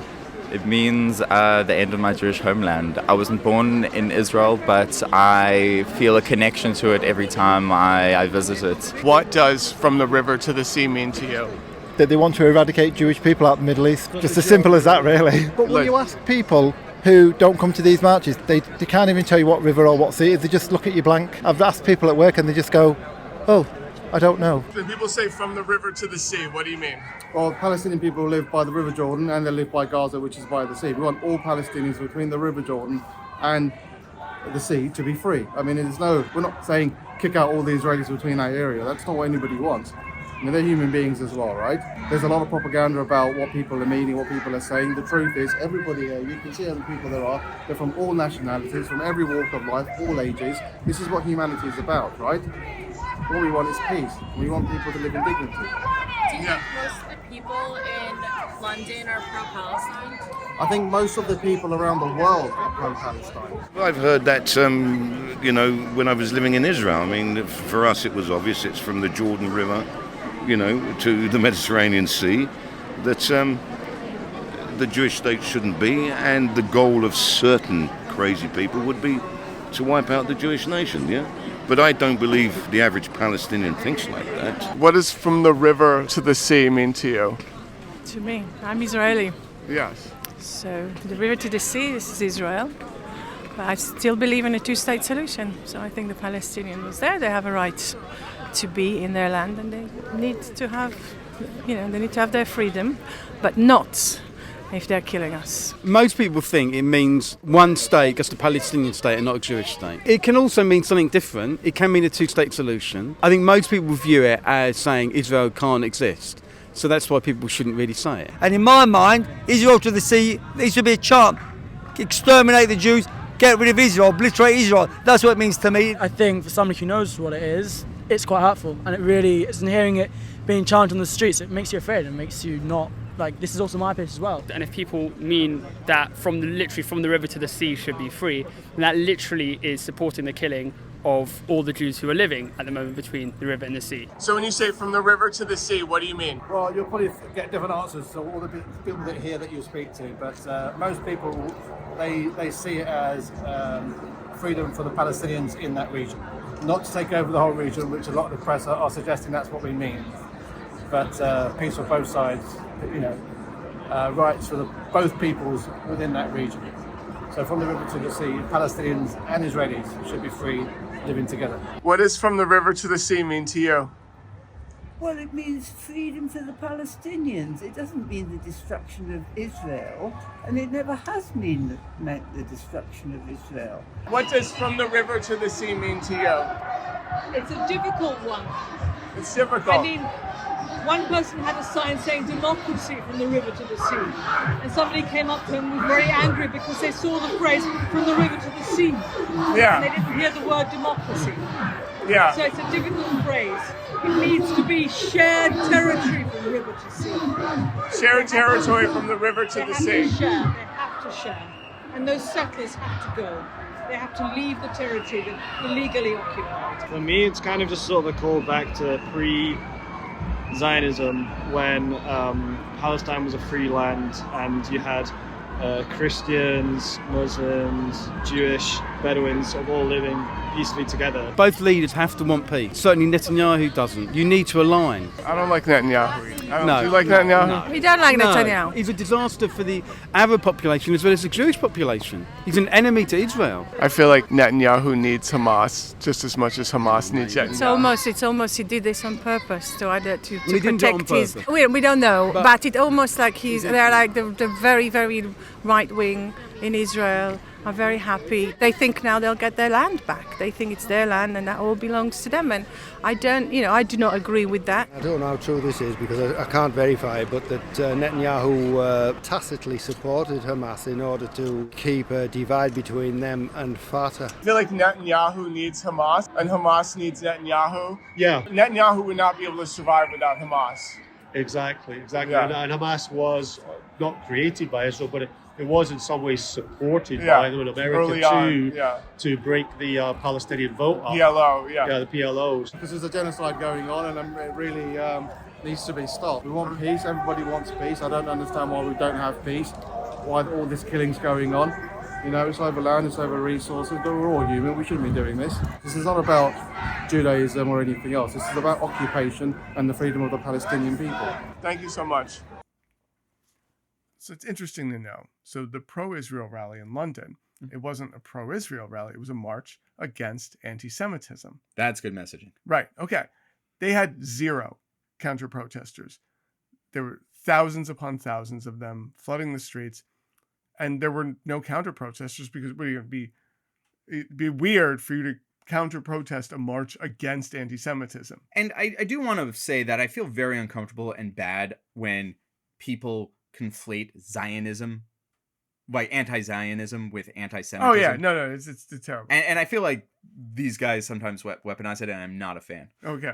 It means the end of my Jewish homeland. I wasn't born in Israel, but I feel a connection to it every time I visit it. What does from the river to the sea mean to you? That they want to eradicate Jewish people out of the Middle East. Just as simple as that, really. But when you ask people who don't come to these marches, they can't even tell you what river or what sea it is. They just look at you blank. I've asked people at work and they just go, oh, I don't know. When people say from the river to the sea, what do you mean? Well, Palestinian people live by the River Jordan and they live by Gaza, which is by the sea. We want all Palestinians between the River Jordan and the sea to be free. I mean, we're not saying kick out all the Israelis between that area. That's not what anybody wants. I mean, they're human beings as well, right? There's a lot of propaganda about what people are meaning, what people are saying. The truth is, everybody here, you can see how many people there are. They're from all nationalities, from every walk of life, all ages. This is what humanity is about, right? All we want is peace. We want people to live in dignity. Do you think most of the people in London are pro-Palestine? I think most of the people around the world are pro-Palestine. Well, I've heard that, when I was living in Israel. I mean, for us it was obvious. It's from the Jordan River, to the Mediterranean Sea, that the Jewish state shouldn't be, and the goal of certain crazy people would be to wipe out the Jewish nation, yeah? But I don't believe the average Palestinian thinks like that. What does from the river to the sea mean to you? To me, I'm Israeli. Yes. So the river to the sea, this is Israel. But I still believe in a two-state solution. So I think the Palestinians there, they have a right to be in their land and they need to have, they need to have their freedom, but not if they're killing us. Most people think it means one state, just a Palestinian state and not a Jewish state. It can also mean something different. It can mean a two-state solution. I think most people view it as saying Israel can't exist. So that's why people shouldn't really say it. And in my mind, Israel to the sea, there should be a chant. Exterminate the Jews, get rid of Israel, obliterate Israel. That's what it means to me. I think for somebody who knows what it is, it's quite hurtful. And it really is, and hearing it being chanted on the streets, it makes you afraid and makes you not, this is also my place as well. And if people mean that literally from the river to the sea should be free, then that literally is supporting the killing of all the Jews who are living at the moment between the river and the sea. So when you say from the river to the sea, what do you mean? Well, you'll probably get different answers to all the people that here that you speak to, but most people, they see it as freedom for the Palestinians in that region. Not to take over the whole region, which a lot of the press are suggesting that's what we mean. But peace for both sides, rights for both peoples within that region. So from the river to the sea, Palestinians and Israelis should be free living together. What does from the river to the sea mean to you? Well, it means freedom for the Palestinians. It doesn't mean the destruction of Israel, and it never has meant the destruction of Israel. What does from the river to the sea mean to you? It's a difficult one. It's difficult. I mean, one person had a sign saying democracy from the river to the sea. And somebody came up to him and was very angry because they saw the phrase from the river to the sea. Yeah. And they didn't hear the word democracy. Yeah. So it's a difficult phrase. It needs to be shared territory from the river to sea. Shared territory from the river to the sea. They have to share. And those settlers have to go. They have to leave the territory that illegally occupied. For me, it's kind of just sort of a call back to Zionism when Palestine was a free land and you had Christians, Muslims, Jewish, Bedouins sort of all living peacefully together. Both leaders have to want peace. Certainly Netanyahu doesn't. You need to align. I don't like Netanyahu. Do you like Netanyahu? We don't like Netanyahu. He's a disaster for the Arab population as well as the Jewish population. He's an enemy to Israel. I feel like Netanyahu needs Hamas just as much as Hamas needs Netanyahu. It's almost he did this on purpose to he didn't do it on protect his. purpose. We don't know, but it almost like they're like the very, very right wing in Israel are very happy. They think now they'll get their land back. They think it's their land and that all belongs to them. And I do not agree with that. I don't know how true this is because I can't verify it, but that Netanyahu tacitly supported Hamas in order to keep a divide between them and Fatah. I feel like Netanyahu needs Hamas and Hamas needs Netanyahu. Yeah. Netanyahu would not be able to survive without Hamas. Exactly. Yeah. And Hamas was not created by Israel, but it was in some ways supported by them in America to break the Palestinian vote up. PLO, the PLOs. Because there's a genocide going on, and it really needs to be stopped. We want peace. Everybody wants peace. I don't understand why we don't have peace. Why all this killing's going on. It's over land, it's over resources, but we're all human. We shouldn't be doing this. This is not about Judaism or anything else. This is about occupation and the freedom of the Palestinian people. Thank you so much. So it's interesting to know. So the pro-Israel rally in London, it wasn't a pro-Israel rally. It was a march against anti-Semitism. That's good messaging. Right. Okay. They had 0 counter-protesters. There were thousands upon thousands of them flooding the streets. And there were no counter-protesters because it'd be weird for you to counter-protest a march against anti-Semitism. And I do want to say that I feel very uncomfortable and bad when people conflate Zionism, like anti-Zionism, with anti-Semitism. Oh yeah, no, it's terrible. And I feel like these guys sometimes weaponize it, and I'm not a fan. Okay,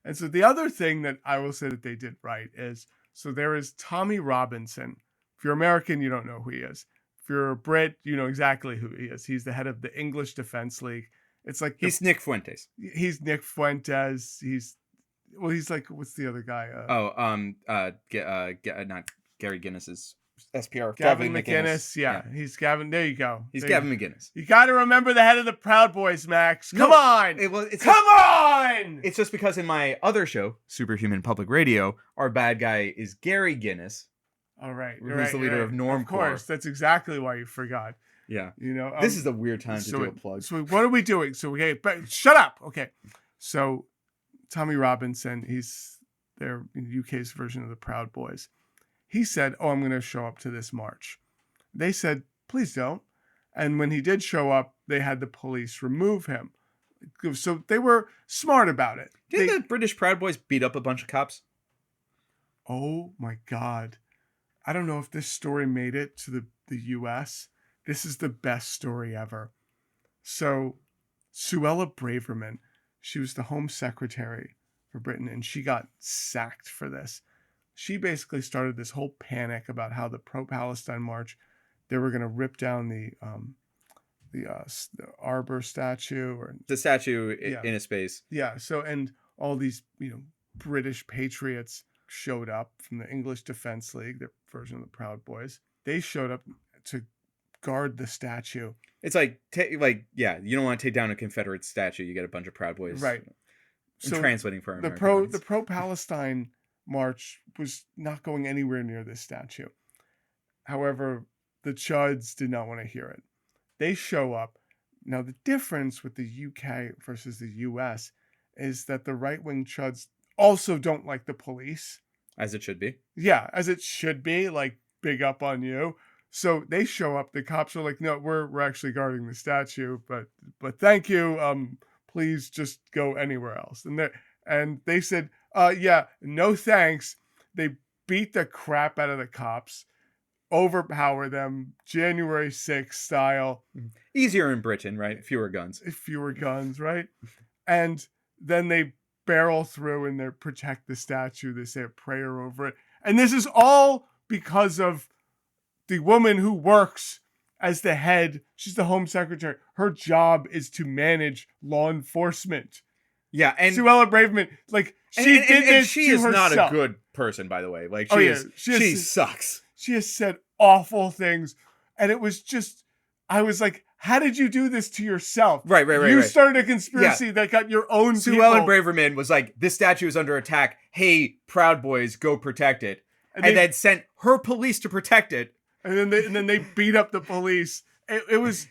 and so the other thing that I will say that they did right is, so there is Tommy Robinson. If you're American, you don't know who he is. If you're a Brit, you know exactly who he is. He's the head of the English Defense League. It's like he's Nick Fuentes. He's Nick Fuentes. He's like, what's the other guy? Not Gary Guinness's SPR. Gavin McInnes. Yeah, he's Gavin. There you go. He's Gavin McInnes. You got to remember the head of the Proud Boys, Max. Come on. Come on. It's just because in my other show, Superhuman Public Radio, our bad guy is Gary Guinness. All right. Who's the leader of Normcore. Of course. That's exactly why you forgot. Yeah. This is a weird time to do a plug. So what are we doing? But shut up. Okay. So Tommy Robinson, he's their UK's version of the Proud Boys. He said, I'm going to show up to this march. They said, please don't. And when he did show up, they had the police remove him. So they were smart about it. Did the British Proud Boys beat up a bunch of cops? Oh my God. I don't know if this story made it to the US. This is the best story ever. So Suella Braverman, she was the Home Secretary for Britain, and she got sacked for this. She basically started this whole panic about how the pro-Palestine march, they were going to rip down the Arbor statue, or the statue in a space. Yeah. So, and all these, British patriots showed up from the English Defense League, their version of the Proud Boys. They showed up to guard the statue. It's like, you don't want to take down a Confederate statue. You get a bunch of Proud Boys. Right. So translating for the pro-Palestine march was not going anywhere near this statue. However, the Chuds did not want to hear it. They show up. Now, the difference with the UK versus the US is that the right-wing Chuds also don't like the police. As it should be. Yeah, as it should be, like, big up on you. So they show up. The cops are like, no, we're actually guarding the statue, but thank you. Please just go anywhere else. And they said, no thanks. They beat the crap out of the cops, overpower them, January 6th style. Easier in Britain, right? Fewer guns, right? And then they barrel through and they protect the statue. They say a prayer over it. And this is all because of the woman who works as the head. She's the Home Secretary. Her job is to manage law enforcement. Yeah, and Suella Braverman, she is not a good person, by the way. She sucks. She has said awful things, and it was just, I was like, how did you do this to yourself? Right. You started a conspiracy that got your own Sue people. Ellen Braverman was like, this statue is under attack. Hey, Proud Boys, go protect it. And then sent her police to protect it. And then they beat up the police. It was...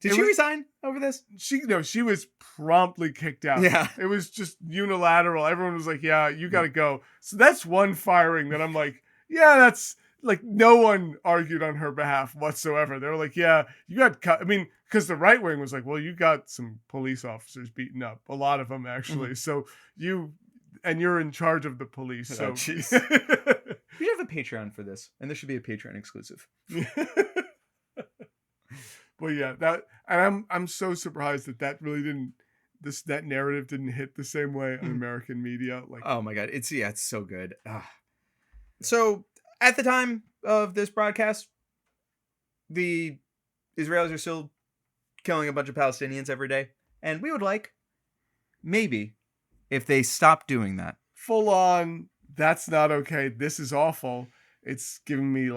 Did she resign over this? She was promptly kicked out. Yeah. It was just unilateral. Everyone was like, yeah, you got to go. So that's one firing that I'm like, yeah, that's like no one argued on her behalf whatsoever. They were like, yeah, you got cut. I mean, because the right wing was like, well, you got some police officers beaten up. A lot of them, actually. Mm-hmm. So you're in charge of the police. So we should have a Patreon for this. And this should be a Patreon exclusive. Well, yeah, and I'm so surprised that really didn't that narrative didn't hit the same way on American media. Like, oh my god, it's so good. So at the time of this broadcast, the Israelis are still killing a bunch of Palestinians every day, and we would like maybe if they stop doing that. Full on, that's not okay. This is awful. It's giving me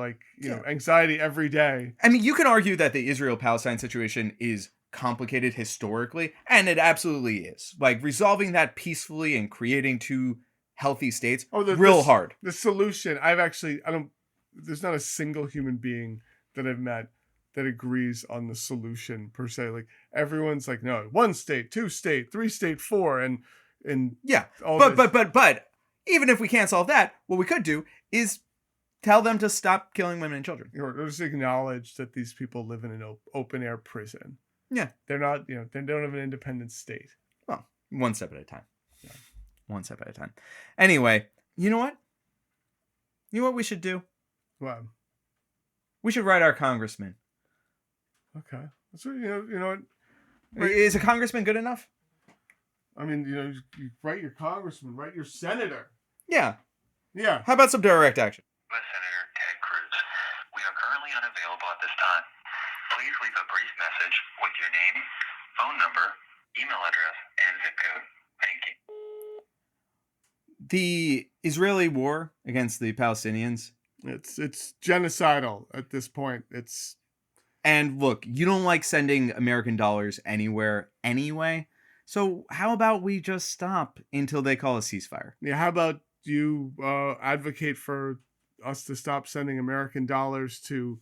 anxiety every day. I mean, you can argue that the Israel-Palestine situation is complicated historically, and it absolutely is. Like, resolving that peacefully and creating two healthy states, hard. The solution, there's not a single human being that I've met that agrees on the solution per se. Like, everyone's like, no, 1 state, 2 state, 3 state, 4, and yeah. But even if we can't solve that, what we could do is tell them to stop killing women and children. Or just acknowledge that these people live in an open air prison. Yeah. They're not, they don't have an independent state. Well, one step at a time. Yeah. One step at a time. Anyway, you know what? You know what we should do? What? We should write our congressman. Okay. So, you know what? Is a congressman good enough? I mean, you write your congressman, write your senator. Yeah. Yeah. How about some direct action? Senator Ted Cruz. We are currently unavailable at this time. Please leave a brief message with your name, phone number, email address, and zip code. Thank you. The Israeli war against the Palestinians. It's genocidal at this point. And look, you don't like sending American dollars anywhere anyway. So how about we just stop until they call a ceasefire? Yeah. How about you advocate for us to stop sending American dollars to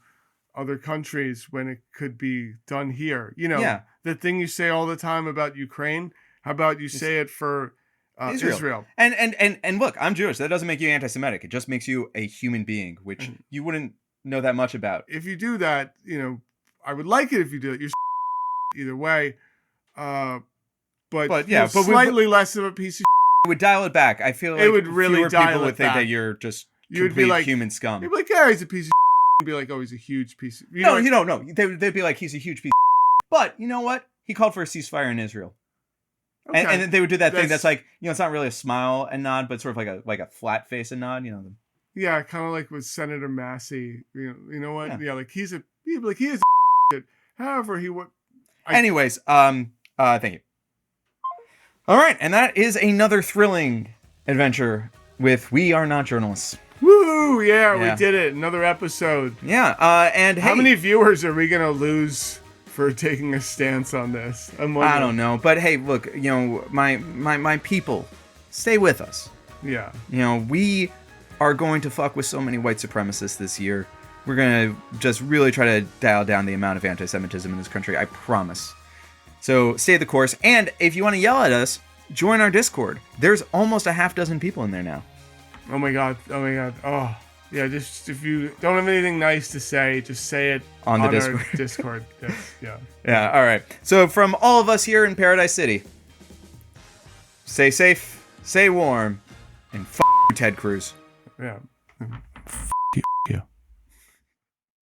other countries when it could be done here? The thing you say all the time about Ukraine, how about you say it for Israel? And look, I'm Jewish. That doesn't make you anti-Semitic. It just makes you a human being, which you wouldn't know that much about. If you do that, I would like it if you do it. You're either way. But slightly less of a piece of it would dial it back. I feel like it would really fewer dial people it would think back. that you're just You'd complete be like human scum. You'd be like, yeah, he's a piece of You'd be like, oh, he's a huge piece of No. They'd be like, he's a huge piece of But you know what? He called for a ceasefire in Israel. Okay. And then they would do that thing that's like, it's not really a smile and nod, but sort of like a flat face and nod, Yeah, kind of like with Senator Massey. You know what? Yeah, like he is a however he would. Anyways, thank you. All right, and that is another thrilling adventure with We Are Not Journalists. Woo! Yeah, we did it. Another episode. Yeah, and how many viewers are we gonna lose for taking a stance on this? I don't know, but hey, look, my people, stay with us. Yeah. We are going to fuck with so many white supremacists this year. We're gonna just really try to dial down the amount of anti-Semitism in this country. I promise. So stay the course, and if you want to yell at us, join our Discord. There's almost a half dozen people in there now. Oh my god. Oh, yeah. Just if you don't have anything nice to say, just say it on the Discord. Our Discord. Yeah. Yeah. All right. So from all of us here in Paradise City, stay safe, stay warm, and f*** you, Ted Cruz. Yeah.